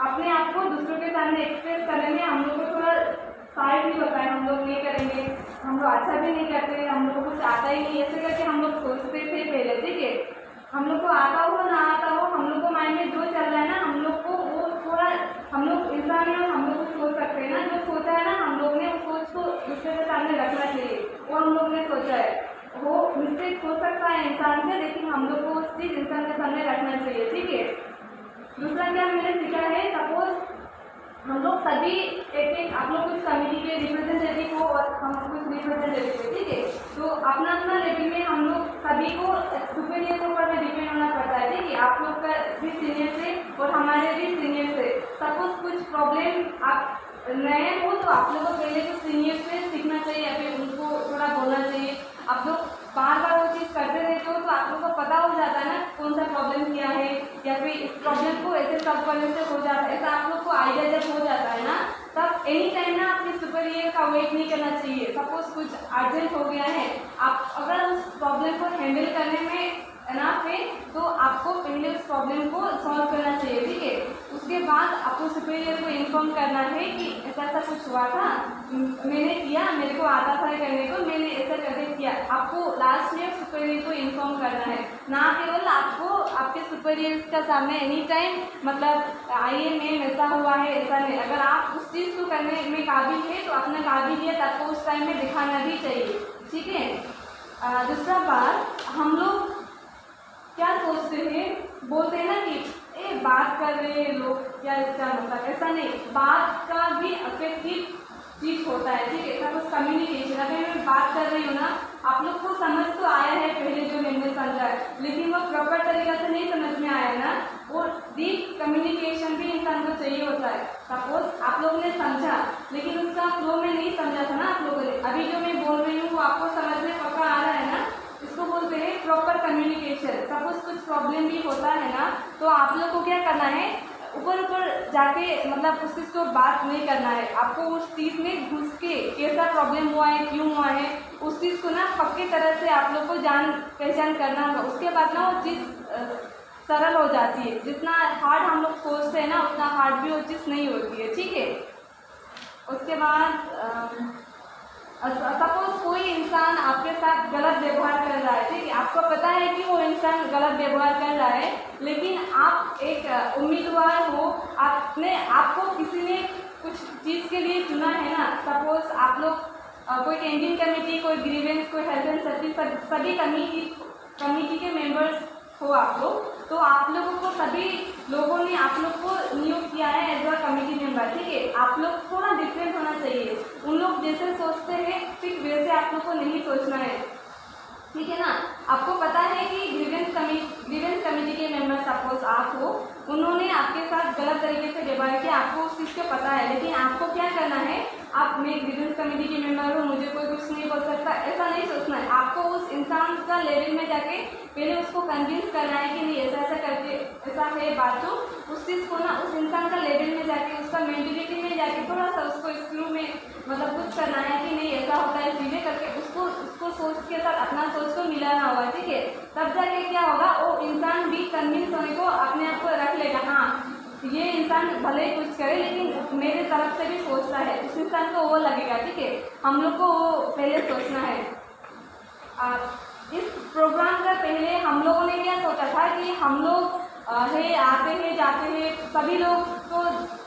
अपने आप को दूसरों के सामने एक्सप्रेस करने में हम लोग को थोड़ा साइड भी होता है. हम लोग नहीं करेंगे, हम लोग अच्छा भी नहीं करते, हम लोग को कुछ आता ही नहीं, ऐसे करके हम लोग सोचते थे पहले. ठीक है, हम लोग को आता हो ना आता हो, हम लोग को माइंड में जो चल रहा है ना, हम लोग को वो थोड़ा हम लोग इंसान है, हम लोग कुछ सोच सकते हैं ना. जो सोचा है ना हम लोग ने उस सोच को दूसरे के सामने रखना चाहिए. वो हम लोग ने सोचा है, वो मिस्टेक हो सकता है इंसान से, लेकिन हम लोग को उस चीज़ इंसान के सामने रखना चाहिए. ठीक है, दूसरा क्या मैंने सीखा है, सपोज हम लोग सभी एक आप लोग कुछ कम्युनिटी के रिप्रेजेंटेटिव हो और हम कुछ रिप्रेजेंटेटिव है. ठीक है, तो अपना अपना लेवल में हम लोग सभी को सुपीरियर के ऊपर में डिपेंड होना पड़ता है. ठीक है, आप लोग का भी सीनियर से और हमारे भी सीनियर से. सपोज कुछ प्रॉब्लम आप नए हो तो आप लोगों को पहले तो सीनियर से सीखना चाहिए या फिर उनको थोड़ा बोलना चाहिए. आप लोग बार बार वो चीज़ करते रहते हो तो आप लोग को पता हो जाता है ना कौन सा प्रॉब्लम क्या है, या फिर इस प्रॉब्लम को ऐसे सॉल्व करने से हो जाता है. ऐसा आप लोग को आइडिया जब हो जाता है ना, तब एनी टाइम ना अपने सुपीरियर का वेट नहीं करना चाहिए. सपोज कुछ अर्जेंट हो गया है, आप अगर उस प्रॉब्लम को हैंडल करने में एनाफ है तो आपको पहले उस प्रॉब्लम को सॉल्व करना चाहिए. ठीक है, उसके बाद आपको सुपीरियर को इन्फॉर्म करना है कि ऐसा ऐसा कुछ हुआ था, मैंने किया, मेरे को आता था करने को, मैंने ऐसा करके किया. आपको लास्ट में सुपीरियर को इन्फॉर्म करना है, ना केवल आपको आपके सुपीरियर्स का सामने एनी टाइम मतलब आइए मैम ऐसा हुआ है ऐसा नहीं. अगर आप उस चीज़ को करने में काबिल है तो अपना काबिलियत आपको उस टाइम में दिखाना भी चाहिए. ठीक है, दूसरा बात, हम लोग क्या सोचते हैं, बोलते हैं ना कि बात कर रहे हैं लोग, क्या इसका मतलब, ऐसा नहीं. बात का भी अफेक्टिव चीज़ होता है. ठीक है, सपोज कम्युनिकेशन, अगर मैं बात कर रही हूँ ना, आप लोग को समझ तो आया है पहले जो मैंने समझा है, लेकिन वो प्रॉपर तरीका से नहीं समझ में आया ना, वो डीप कम्युनिकेशन भी इंसान को चाहिए होता है. सपोज आप लोगों ने समझा लेकिन उसका फ्लो में नहीं समझा था ना आप लोगों ने. अभी जो मैं बोल रही हूँ वो आपको समझ में पक्का आ रहा है ना, इसको बोलते हैं प्रॉपर कम्युनिकेशन. सपोज कुछ प्रॉब्लम भी होता है ना, तो आप लोग को क्या करना है, ऊपर ऊपर जाके मतलब उस चीज़ को बात नहीं करना है. आपको उस चीज़ में घुस के कैसा प्रॉब्लम हुआ है, क्यों हुआ है, उस चीज़ को ना पक्की तरह से आप लोग को जान पहचान करना होगा. उसके बाद ना वो चीज़ सरल हो जाती है. जितना हार्ड हम लोग सोचते हैं ना उतना हार्ड भी वो चीज़ नहीं होती है. ठीक है, उसके बाद सपोज कोई इंसान आपके साथ गलत व्यवहार कर रहा है. ठीक है, आपको पता है कि वो इंसान गलत व्यवहार कर रहा है, लेकिन आप एक उम्मीदवार हो, आपको किसी ने कुछ चीज़ के लिए चुना है ना. सपोज आप लोग कोई कैंटीन कमेटी, कोई ग्रीवेंस, कोई हेल्थ एंड सेफ्टी, सभी कमेटी के मेंबर्स हो आप लोग, तो आप लोगों को सभी लोगों ने आप लोग को नियुक्त किया है एज अ कमेटी मेंबर, ठीक है। आप लोग थोड़ा डिफरेंट होना चाहिए, उन लोग जैसे सोचते हैं ठीक वैसे आप लोग को नहीं सोचना है, ठीक है ना। आपको पता है कि ग्रीवेंस कमेटी के मेंबर सपोज आप हो, उन्होंने आपके साथ गलत तरीके से व्यवहार किया, आपको उस चीज़ का पता है, लेकिन आपको क्या करना है, आप मैं ग्रीवेंस कमेटी के मेंबर हूँ, मुझे कोई कुछ नहीं बोल सकता, ऐसा नहीं सोचना है। आपको उस इंसान का लेवल में जाके पहले उसको कन्विंस करना है कि नहीं ऐसा ऐसा करके ऐसा है बात, तो उस चीज़ को ना उस इंसान का लेवल में जाके उसका मेंटलिटी में जाके थोड़ा सा उसको स्क्रू में मतलब कुछ करना है कि नहीं ऐसा होता है चीज़ें करके उसको सोच के साथ अपना सोच को मिलाना होगा, ठीक है। तब जाके क्या होगा, वो इंसान भी कन्विंस होने को अपने आप को रख लेगा, हाँ ये इंसान भले ही कुछ करे लेकिन मेरे तरफ से भी सोचता है, उस इंसान को वो लगेगा, ठीक है। हम लोग को वो पहले सोचना है। इस प्रोग्राम का पहले हम लोगों ने क्या सोचा था कि हम लोग है आते हैं जाते हैं, सभी लोग तो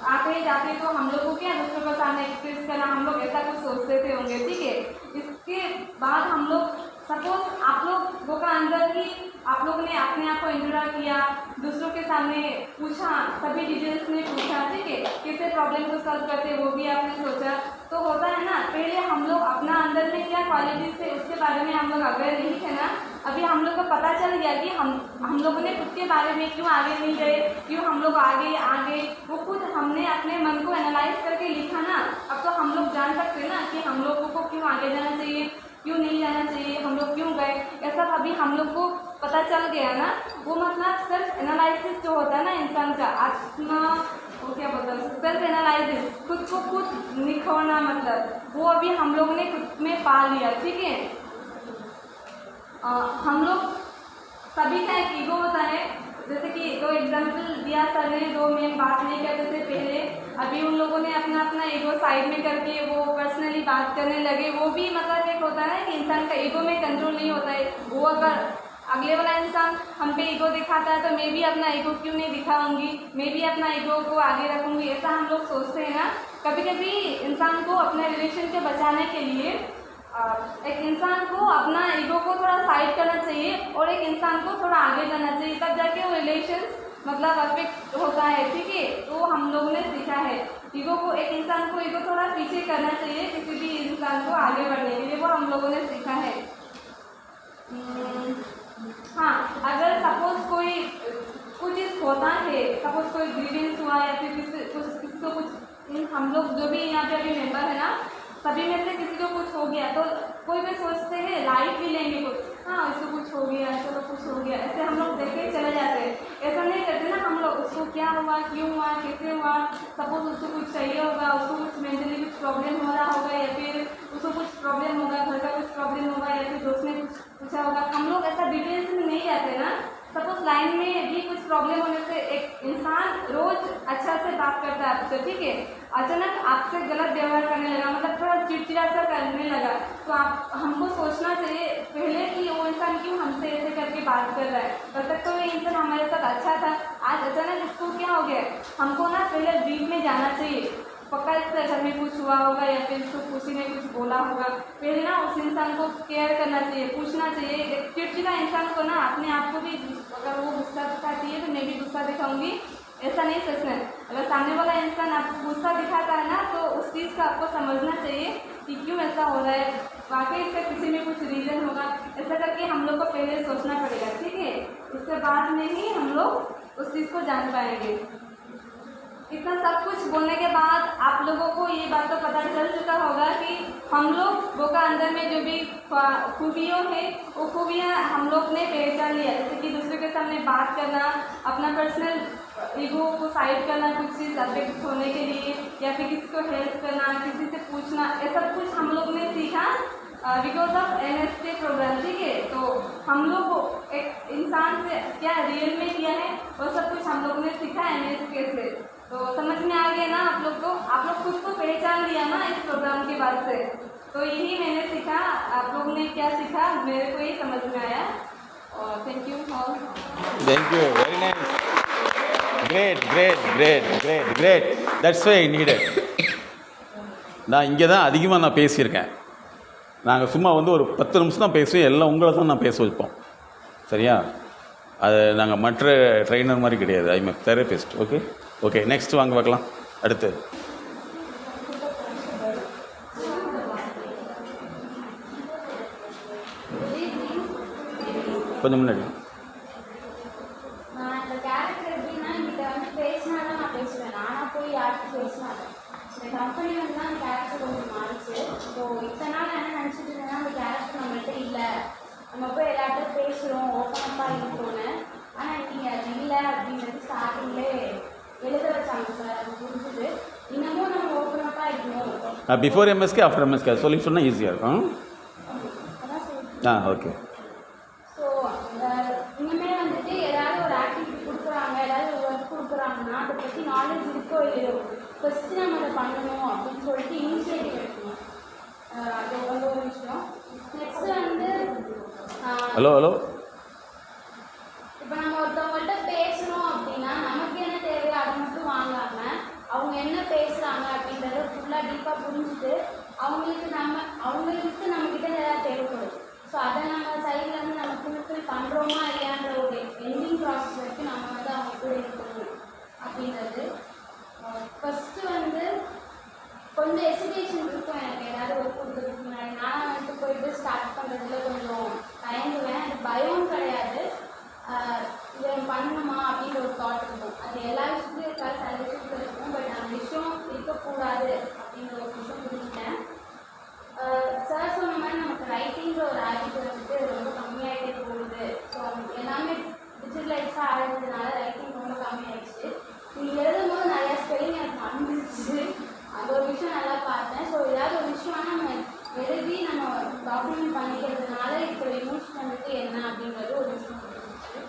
आते हैं जाते हैं, तो हम लोग को क्या दूसरों के सामने एक्सप्रेस करना, हम लोग ऐसा कुछ सोचते थे होंगे, ठीक है। इसके बाद हम लोग सपोज आप लोगों का अंदर ही आप लोगों ने अपने आप को इंट्रोड्यूस किया, दूसरों के सामने पूछा, सभी डिटेल्स में पूछा, ठीक है, कैसे प्रॉब्लम को सॉल्व करते वो भी आपने सोचा, तो होता है ना। पहले हम लोग अपना अंदर में क्या क्वालिटीज थे उसके बारे में हम लोग अवेयर नहीं थे ना, अभी हम लोग को पता चल गया कि हम लोगों ने खुद के बारे में क्यों आगे नहीं गए, क्यों हम लोग आगे वो खुद हमने अपने मन को एनालाइज करके लिखा ना, अब तो हम लोग जान सकते हैं ना कि हम लोगों को क्यों आगे जाना चाहिए, क्यों नहीं जाना चाहिए, हम लोग क्यों गए, ऐसा अभी हम लोग को पता चल गया ना। वो मतलब सेल्फ एनालिसिस जो होता है ना इंसान का, आत्मा वो क्या बोलता है, सेल्फ एनालिसिस, खुद को खुद निखोरना, मतलब वो अभी हम लोगों ने खुद में पा लिया, ठीक है। हम लोग सभी का एक ईगो होता है, जैसे कि दो एग्जाम्पल दिया सर ने, दो मेन बात नहीं करते थे पहले, अभी उन लोगों ने अपना अपना ईगो साइड में करके वो पर्सनली बात करने लगे, वो भी मतलब एक होता है कि इंसान का ईगो में कंट्रोल नहीं होता है। वो अगर अगले वाला इंसान हम पे ईगो दिखाता है तो मैं भी अपना ईगो क्यों नहीं दिखाऊंगी, मैं भी अपना ईगो को आगे रखूंगी, ऐसा हम लोग सोचते हैं ना। कभी कभी इंसान को अपने रिलेशन को बचाने के लिए एक इंसान को अपना ईगो को थोड़ा साइड करना चाहिए और एक इंसान को थोड़ा आगे जाना चाहिए, तब जाके वो रिलेशंस मतलब परफेक्ट होता है, ठीक है। तो हम लोगों ने सीखा है ईगो को, एक इंसान को ईगो थोड़ा पीछे करना चाहिए किसी भी इंसान को आगे बढ़ने के लिए, वो हम लोगों ने सीखा है। हाँ, अगर सपोज कोई कुछ चीज़ होता है, सपोज कोई ग्रीवेंस हुआ या फिर किसी को कुछ, हम लोग जो भी यहाँ पे अभी मेंबर है ना, सभी में से किसी को कुछ हो गया तो कोई भी सोचते हैं लाइट भी लेंगे कुछ, हाँ इसको कुछ हो गया, चलो कुछ हो गया, ऐसे हम लोग देख के चले जाते हैं, ऐसा नहीं करते ना हम लोग, उसको क्या हुआ, क्यों हुआ, कैसे हुआ, सपोज उसको कुछ चाहिए होगा, उसको कुछ मेंटली कुछ प्रॉब्लम हो रहा होगा, या फिर उसको कुछ प्रॉब्लम होगा, घर का कुछ प्रॉब्लम होगा, या फिर दोस्त ने कुछ पूछा होगा, हम लोग ऐसा डिटेल्स में नहीं जाते ना। सपोज लाइन में भी कुछ प्रॉब्लम होने से एक इंसान रोज अच्छा से बात करता है आपसे, ठीक है, अचानक आपसे गलत व्यवहार करने लगा, मतलब थोड़ा चिड़चिड़ा सा करने लगा, तो आप हमको सोचना चाहिए पहले कि वो इंसान क्यों हमसे ऐसे करके बात कर रहा है, तब तक तो ये इंसान हमारे साथ अच्छा था, आज अचानक इसको क्या हो गया। हमको ना पहले डीप में जाना चाहिए, पक्का इससे घर में कुछ हुआ होगा या फिर उसको किसी ने कुछ बोला होगा, पहले ना उस इंसान को केयर करना चाहिए, पूछना चाहिए। चिड़चिड़ा इंसान को ना अपने आप को भी, अगर वो गुस्सा दिखाती है तो मैं भी गुस्सा दिखाऊंगी, ऐसा नहीं सोचना है। अगर सामने वाला इंसान आपको गुस्सा दिखाता है ना तो उस चीज़ का आपको समझना चाहिए कि क्यों ऐसा हो रहा है, वाकई इसका किसी में कुछ रीज़न होगा, ऐसा करके हम लोग को पहले सोचना पड़ेगा, ठीक है। उसके बाद में ही हम लोग उस चीज़ को जान पाएंगे। इतना सब कुछ बोलने के बाद आप लोगों को ये बात तो पता चल चुका होगा कि हम लोगों का अंदर में जो भी खूबियों है वो खूबियाँ हम लोग ने पहचान लिया, जैसे कि दूसरे के सामने बात करना, अपना पर्सनल ईगो को साइड करना कुछ चीज़ अफेक्ट होने के लिए, या फिर किसी को हेल्प करना, किसी से पूछना, ये सब कुछ हम लोग ने सीखा बिकॉज ऑफ MSK प्रोग्राम, ठीक है। तो हम लोग एक इंसान से क्या रियल में किया है वो सब कुछ हम लोग ने सीखा MSK से, तो समझ में आ गया ना आप लोग को, आप लोग खुद को पहचान लिया ना इस प्रोग्राम के बाद से। तो यही मैंने सीखा, आप लोग ने क्या सीखा मेरे को ही समझ में आया, और thank you all. Thank you, very nice. Great. That's why I needed. நான் இங்கே தான் அதிகமாக நான் பேசியிருக்கேன். நாங்கள் சும்மா வந்து ஒரு 10 நிமிஷம் தான் பேசுவோம், எல்லாம் உங்களை தான் நான் பேச வைப்போம், சரியா? அது நாங்கள் மற்ற ட்ரெயினர் மாதிரி கிடையாது. I am therapist. Okay okay, next வாங்க பார்க்கலாம். அடுத்து கொஞ்சம் முன்னாடி. நான் இந்த கேரக்டர் எப்படின்னா என்கிட்ட வந்து பேசினா தான் நான் பேசுவேன், நானாக போய் யார்கிட்ட பேசினாலும். இந்த கம்பெனி வந்து தான் அந்த கேரக்டர் கொஞ்சம் மாறிச்சு. ஸோ இத்தனை நாள் என்ன நினச்சிட்டு இருந்தேன்னா அந்த கேரக்டர் நம்மள்கிட்ட இல்லை, நம்ம போய் எல்லார்ட்டும் பேசுகிறோம், ஓப்பனப்பாக இருக்கோன்னு. ஆனால் நீங்கள் அது இல்லை அப்படின்றது ஸ்டார்டிங்லே எழுத வச்சாங்க சார். அது புரிஞ்சுது. இன்னமும் நம்ம ஓப்பனப்பாக இருக்கணும். பிஃபோர் எம்எஸ்கே ஆஃப்டர் எம்எஸ்கே சொல்லி சொன்னால் ஈஸியாக இருக்கும். அதான் சொல்லுங்கள். ஓகே. ஸோ இனிமேல் வந்துட்டு ஏதாவது ஒரு ஆக்டிவிட்டி கொடுக்குறாங்க, ஏதாவது ஒரு ஒர்க் கொடுக்குறாங்கன்னா அதை பற்றி நாலேஜ் இருக்கோ இல்லையோ ஃபஸ்ட்டு நம்ம அதை பண்ணணும் அப்படின்னு சொல்லிட்டு இனிஷியேட்டிவ் எடுக்கணும். அது ஒரு விஷயம். நெக்ஸ்ட்டு வந்து ஹலோ ஹலோ இப்போ நம்ம ஒருத்தவங்கள்ட்ட பேசுகிறோம் அப்படின்னா நமக்கு என்ன தேவையோ அதை மட்டும் வாங்காமல் அவங்க என்ன பேசுகிறாங்க அப்படின்றத ஃபுல்லாக டீப்பாக புரிஞ்சுட்டு அவங்களுக்கு நம்மக்கிட்ட ஏதாவது தேவைப்படும். ஸோ அதை நம்ம சைட்லேருந்து நம்ம ஃபுல்ஃபில் பண்ணுறோமா இல்லையான்ற ஒரு எண்டிங் ப்ராசஸ் வரைக்கும் நம்ம வந்து அவங்க கூட இருக்கணும் அப்படின்றது. ஃபஸ்ட்டு வந்து கொஞ்சம் எசிடேஷன் இருக்கும் எனக்கு ஏதாவது ஒர்க் கொடுக்குறதுக்கு முன்னாடி. நான் வந்துட்டு போயிட்டு ஸ்டார்ட் பண்ணுறதுல கொஞ்சம் தயங்குவேன். அது பயம் கிடையாது, இதை பண்ணணுமா அப்படின்ற ஒரு தாட் இருக்கும். அது எல்லா விஷயத்துலையும் இருக்காது, சில விஷயத்துல இருக்கும். பட் அந்த விஷயம் இருக்கக்கூடாது அப்படின்ற ஒரு விஷயம் புரிஞ்சுட்டேன். சார் சொன்ன மாதிரி நமக்கு ரைட்டிங்கிற ஒரு ஹேபிட் வந்துட்டு ரொம்ப கம்மியாகிட்டே போகுது. ஸோ எல்லாமே டிஜிட்டலைஸாக ஆகிறதுனால ரைட்டிங் ரொம்ப கம்மியாகிடுச்சு. நீங்கள் எழுதும் போது நிறையா ஸ்பெல்லிங் எனக்கு வந்துருச்சு, அந்த ஒரு விஷயம் நல்லா பார்த்தேன். ஸோ ஏதாவது ஒரு விஷயம்னா நம்ம எழுதி நம்ம டாக்குமெண்ட் பண்ணிக்கிறதுனால இப்போ யூஸ் பண்ணிட்டு என்ன அப்படின்றது ஒரு விஷயம் புரிஞ்சிச்சு.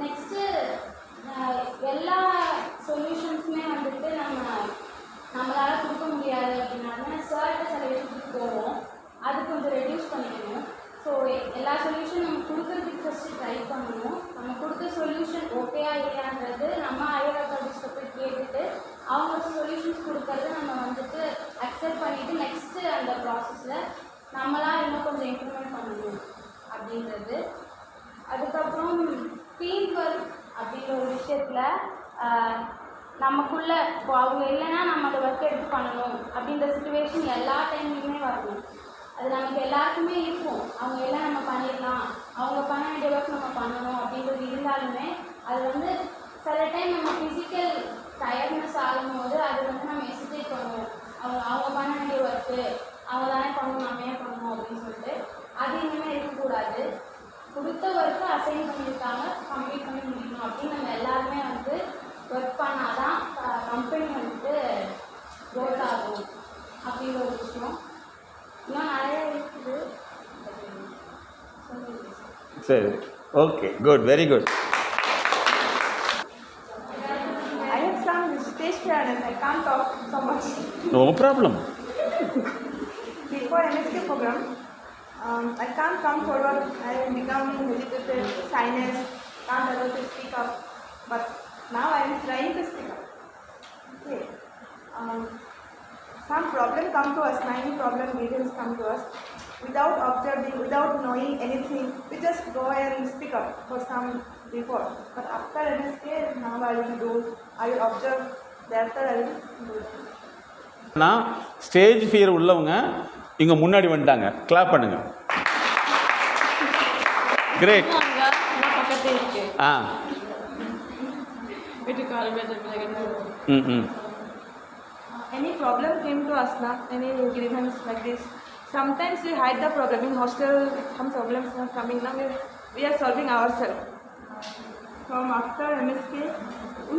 நெக்ஸ்ட்டு எல்லா சொல்யூஷன்ஸுமே வந்துட்டு நம்மளால் கொடுக்க முடியாது அப்படின்னாலுமே சார்கிட்ட சில விஷயத்துக்கு போவோம், அது கொஞ்சம் ரெடியூஸ் பண்ணிக்கணும். ஸோ எல்லா சொல்யூஷன் நம்ம கொடுக்குறதுக்கு ஃபஸ்ட்டு ட்ரை பண்ணணும். நம்ம கொடுத்த சொல்யூஷன் ஓகேயா இல்லையான்றது நம்ம ஐயோகாலஜிஸ்ட்டை போய் கேட்டுட்டு அவங்க சொல்யூஷன்ஸ் கொடுக்கறது நம்ம வந்துட்டு அக்செப்ட் பண்ணிவிட்டு நெக்ஸ்ட்டு அந்த ப்ராசஸில் நம்மளாம் இன்னும் கொஞ்சம் இம்ப்ரூவ்மெண்ட் பண்ணணும் அப்படின்றது. அதுக்கப்புறம் டீம் ஒர்க் அப்படின்ற ஒரு விஷயத்தில் நமக்குள்ளே இப்போ அவங்க இல்லைன்னா நம்ம அந்த ஒர்க் எடுத்து பண்ணணும் அப்படின்ற சுச்சுவேஷன் எல்லா டைம்லையுமே வரணும். அது நமக்கு எல்லாருக்குமே இருக்கும். அவங்க எல்லாம் நம்ம பண்ணிடலாம், அவங்க பண்ண வேண்டிய ஒர்க் நம்ம பண்ணணும் அப்படின்றது இருந்தாலுமே அது வந்து சில டைம் நம்ம ஃபிசிக்கல் டயர்ட்னஸ் ஆகும்போது அது வந்து நம்ம எசிடேட் பண்ணுவோம். அவங்க பண்ண வேண்டிய ஒர்க்கு அவங்க தானே பண்ணணும், நம்ம ஏன் பண்ணணும் அப்படின்னு சொல்லிட்டு அது இனிமேல் இருக்கக்கூடாது. கொடுத்த ஒர்க்கு அசைன் பண்ணியிருக்காங்க, கம்ப்ளீட் பண்ணி முடிக்கணும் அப்படின்னு நம்ம எல்லாருமே வந்து ஒர்க் பண்ணால் தான் கம்பெனி வந்துட்டு க்ரோத் ஆகும் அப்படிங்கிற ஒரு விஷயம். இன்னும் நிறைய இருக்குது. சரி, okay, good, very good. I have some stage fearness. I can't talk so much. No problem. Before MSK program, I can't come forward. I am becoming hesitated, sinus, can't able to speak up. But now I am trying to speak up. Okay. Some problem come to us, many problem reasons come to us. Without observing, without knowing anything, we just go and speak up for some before. But after MSK, now I will do, I will observe, thereafter I will do it. நான் stage fear உள்ளவங்க இங்கே முன்னாடி வந்துட்டாங்க, clap பண்ணுங்க. Great. Any problem came to us now, any grievance like this. Sometimes we hide the problem. In hostel, some problems are coming now. We are solving ourselves. From after MSK, we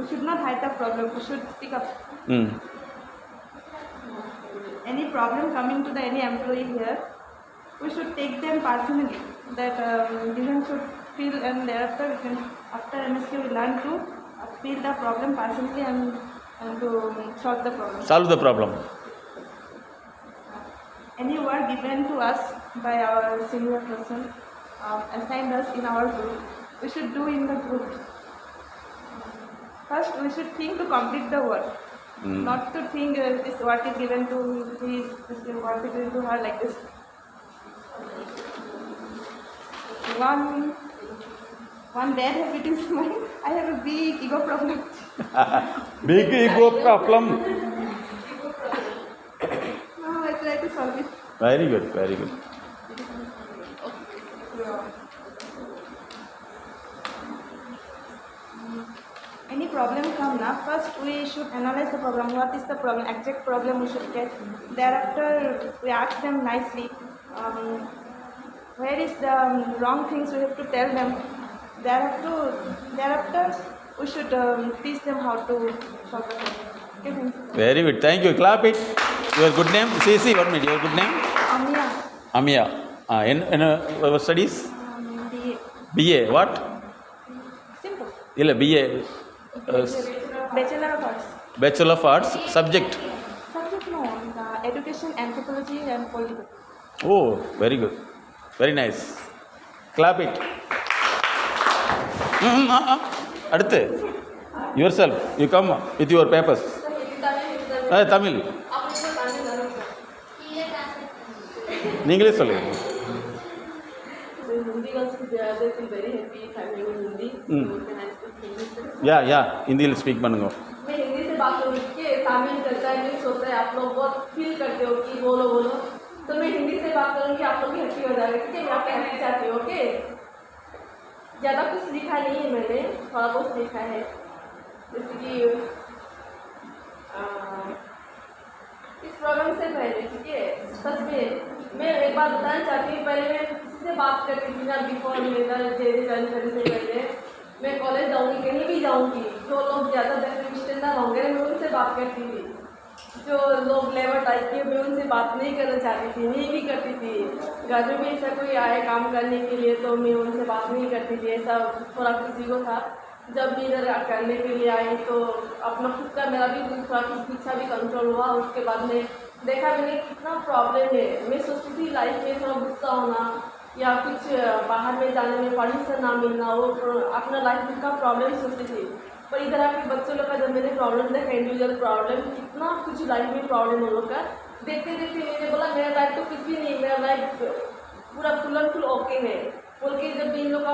should not hide the problem. We should speak up. Any problem coming to any employee here, we should take them personally. That everyone should feel, and thereafter, after MSK, we learn to feel the problem personally and to solve the problem. Solve the problem. Any work given to us by our senior person, assigned us in our group, we should do in the group. First, we should think to complete the work, not to think this what is given to he, this what is given to her like this. one bad habit is mine. I have a big ego problem. Big ego problem. Now I try to solve it. Very good, very good. Any problem come now, first we should analyze the problem. What is the problem? Exact problem we should get. Thereafter we ask them nicely. Where is the wrong things we have to tell them. Thereafter we should teach them how to solve the problem. Okay, thank you. Very good. Thank you. Clap it. Your good name? See, 1 minute. Your good name? Amia. Amia. In studies? BA. BA. What? Simple. Illa BA. Bachelor of Arts. Bachelor of Arts. Subject? Subject no, education, anthropology and political. Oh, very good. Very nice. Clap it. அடுத்து yourself. You come with your papers. Tamil. நீங்களே சொல்லுங்க. Hindi also they feel very happy if I'm in Hindi. So can I speak Hindi? या Hindi speak பண்ணுங்க. मैं हिंदी से बात करूँ कि तामिल करता है मिक्स होता है आप लोग बहुत फील करते हो कि बोलो तो मैं हिंदी से बात करूँगी आप लोग भी हैप्पी हो जाएगा ठीक है मैं आपके हैप्पी चाहती हूँ ओके ज़्यादा कुछ लिखा नहीं है मैंने थोड़ा बहुत लिखा है जैसे कि इस प्रोग्राम से पहले ठीक है सच में मैं एक बात बताना चाहती हूँ पहले मैं किसी से बात करती थी ना बिफोर मेरा जेरी ज्वाइन करने से पहले मैं कॉलेज जाऊँगी कहीं भी जाऊँगी जो लोग ज़्यादा स्टैंडर्ड होंगे मैं उनसे बात करती थी जो लोग लेबर टाइप के मैं उनसे बात नहीं करना चाहती थी नहीं भी करती थी घर में भी ऐसा कोई आए काम करने के लिए तो मैं उनसे बात नहीं करती थी ऐसा थोड़ा किसी को था जब भी इधर करने के लिए आई तो अपना खुद का मेरा भी थोड़ा कुछ इच्छा भी कंट्रोल हुआ उसके बाद में देखा मैंने कितना प्रॉब्लम है मैं सोचती थी लाइफ में थोड़ा गुस्सा होना या कुछ बाहर में जाने में परमिशन ना मिलना वो अपना लाइफ का प्रॉब्लम सोचती थी पर इधर आके बच्चों लोग का जब मैंने प्रॉब्लम देखा इंडिविजुअल प्रॉब्लम कितना कुछ लाइफ में प्रॉब्लम उन लोग का देखते देखते मैंने बोला मेरा लाइफ तो कुछ भी नहीं मेरा लाइफ पूरा फुल एंड फुल ओके है बोल के जब इन लोग का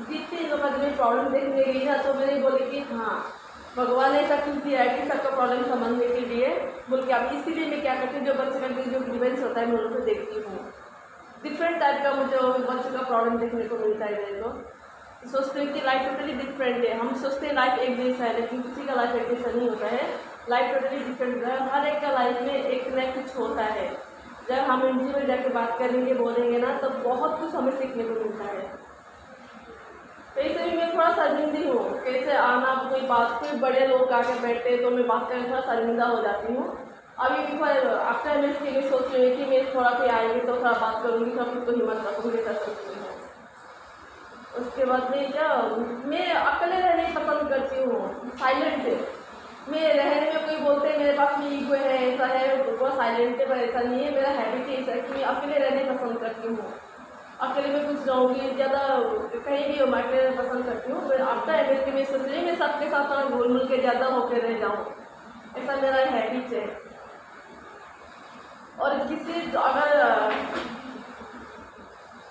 जितने इन लोग का जब मैं प्रॉब्लम देखने गई ना तो मैंने बोली कि हाँ भगवान ने ऐसा कुछ दिया है कि सबका प्रॉब्लम समझने के लिए बोल के अब इसीलिए मैं क्या करती हूँ जो बच्चे का जो ग्रीवेंस होता है मैं उन लोग को देखती हूँ डिफरेंट टाइप का मुझे बच्चों का प्रॉब्लम देखने को मिलता है मेरे को सोचते हैं कि लाइफ टोटली डिफरेंट है हम सोचते हैं लाइफ एक जैसा है लेकिन किसी का लाइफ एक जैसा नहीं होता है लाइफ टोटली डिफरेंट है हर एक का लाइफ में एक न कुछ होता है जब हम इंडिविजुअल जाके बात करेंगे बोलेंगे ना तो बहुत कुछ हमें सीखने को मिलता है वैसे भी मैं थोड़ा शर्मिंदी हूँ कैसे आना कोई बात कोई बड़े लोग आकर बैठते तो मैं बात करने थोड़ा शर्मिंदा हो जाती हूँ अभी भी आफ्टर मैं इसके लिए सोच रही हूँ कि मैं थोड़ा कोई आएंगे तो थोड़ा बात करूँगी थोड़ा खुद को हिम्मत रखूँगी कर सकती हूँ उसके बाद में क्या मैं अकेले रहने पसंद करती हूँ साइलेंट मैं रहने में कोई बोलते हैं मेरे पास में ईगो है ऐसा है वो साइलेंट है पर ऐसा नहीं है मेरा हैबिट ही ऐसा है कि मैं अकेले रहने पसंद करती हूँ अकेले में कुछ रहूँगी ज़्यादा कहीं भी मैं अकेले पसंद करती हूँ फिर आफ्टर एमएस में सोच रही मैं सबके साथ थोड़ा घुल मिल के ज़्यादा होकर रह जाऊँ ऐसा मेरा हैबिट है और किसी अगर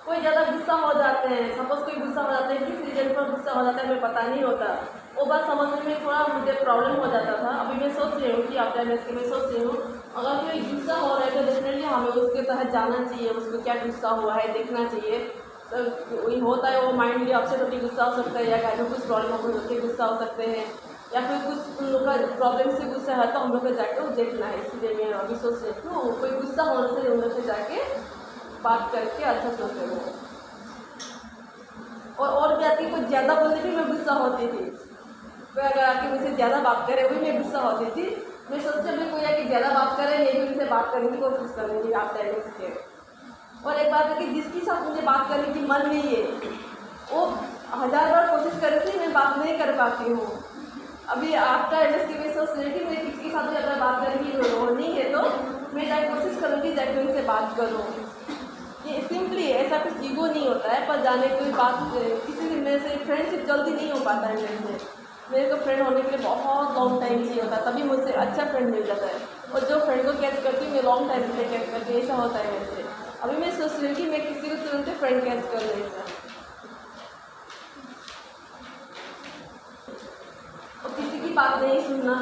कोई ज़्यादा गुस्सा हो जाते हैं सपोज कोई गुस्सा हो जाता है किस रीजन पर गुस्सा हो जाता है हमें पता नहीं होता वो बात समझने में थोड़ा मुझे प्रॉब्लम हो जाता था अभी मैं सोच रही हूँ कि आफ्टर एमएस के मैं सोच रही हूँ अगर कोई गुस्सा हो रहा है तो डेफिनेटली हमें उसके तहत जाना चाहिए उसको क्या गुस्सा हुआ है देखना चाहिए तो वही होता है वो माइंडली अपसेट होकर गुस्सा हो सकता है या घर में कुछ प्रॉब्लम होकर गुस्सा हो सकते हैं या फिर कुछ उन लोग का प्रॉब्लम से गुस्सा है तो हम लोग को जाके वो देखना है इसलिए मैं अभी सोच रही हूँ कोई गुस्सा होने से उन लोग से जाके बात करके अच्छा सोचते हो और भी आती कुछ ज़्यादा बोलती थी मैं गुस्सा होती थी कोई अगर आके मुझसे ज़्यादा बात करे वही मैं गुस्सा होती थी मैं सोचती हूँ कोई आके ज़्यादा बात करे मैं भी उनसे बात करने की कोशिश करूँगी आप टाइम के और एक बात है कि जिसके साथ मुझे बात करने की मन नहीं है वो 1000 बार कोशिश करे से मैं बात नहीं कर पाती हूँ अभी आफ्टर एमएस की मैं सोच रही थी मुझे किसके साथ भी अगर बात करने की नहीं है तो मैं जाके कोशिश करूँगी जाके उनसे बात करूँ ये सिंपली ऐसा कुछ ईगो नहीं होता है पर जाने कोई बात किसी भी मेरे से फ्रेंडशिप जल्दी नहीं हो पाता है मेरे को फ्रेंड होने के लिए बहुत लॉन्ग टाइम चाहिए होता है तभी मुझसे अच्छा फ्रेंड मिल जाता है और जो फ्रेंड को कैच करती हूँ मैं लॉन्ग टाइम के लिए कैच करती हूँ ऐसा होता है मेरे से अभी मैं सोच रही हूँ कि मैं किसी को तुरंत फ्रेंड कैच कर लूँ ऐसा बात नहीं सुनना,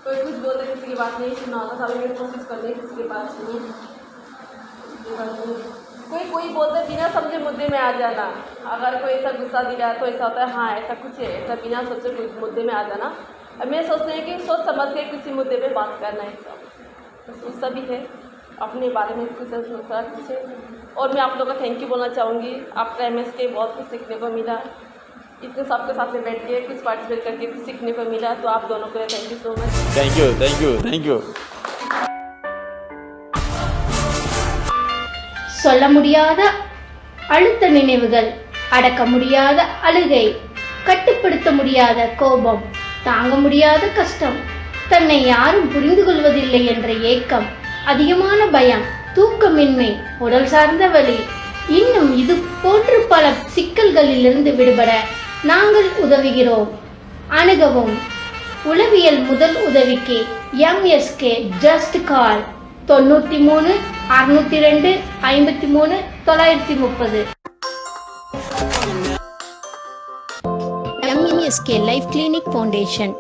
कोई कुछ बोलते किसी की बात नहीं सुनना होता, तभी मैं कोशिश करती हूँ किसी की बात सुनूँ। कोई बोलते बिना समझे मुद्दे में आ जाना, अगर कोई ऐसा गुस्सा दिला तो ऐसा होता है हाँ ऐसा कुछ है, ऐसा बिना सोचे कोई मुद्दे में आ जाना। अब मैं सोचती हूँ कि सोच समझ के किसी मुद्दे पे बात करना है, सब गुस्सा भी है अपने बारे में कुछ सोचा कुछ है। और मैं आप लोगों का थैंक यू बोलना चाहूँगी, आपका MSK बहुत कुछ सीखने को मिला, इतने सबके साथ में बैठ के कुछ पार्टिसिपेट करके कुछ सीखने को मिला, तो आप दोनों को thank you so much. Thank you thank you thank you சொல்ல முடியாத அழுத்த நினைவுகள், அடக்க முடியாத அழுகை, கட்டுப்படுத்த முடியாத கோபம், தாங்க முடியாத கஷ்டம், தன்னை யாரும் புரிந்து கொள்வதில்லை என்ற ஏக்கம், அதிகமான பயம், தூக்கமின்மை, உடல் சார்ந்த வலி, இன்னும் இது போன்று பல சிக்கல்களிலிருந்து விடுபட நாங்கள் உதவுகிறோம். அணுகவும். உளவியல் முதல் உதவிக்கு MSK just call 93 602 53 930. MSK Life Clinic Foundation.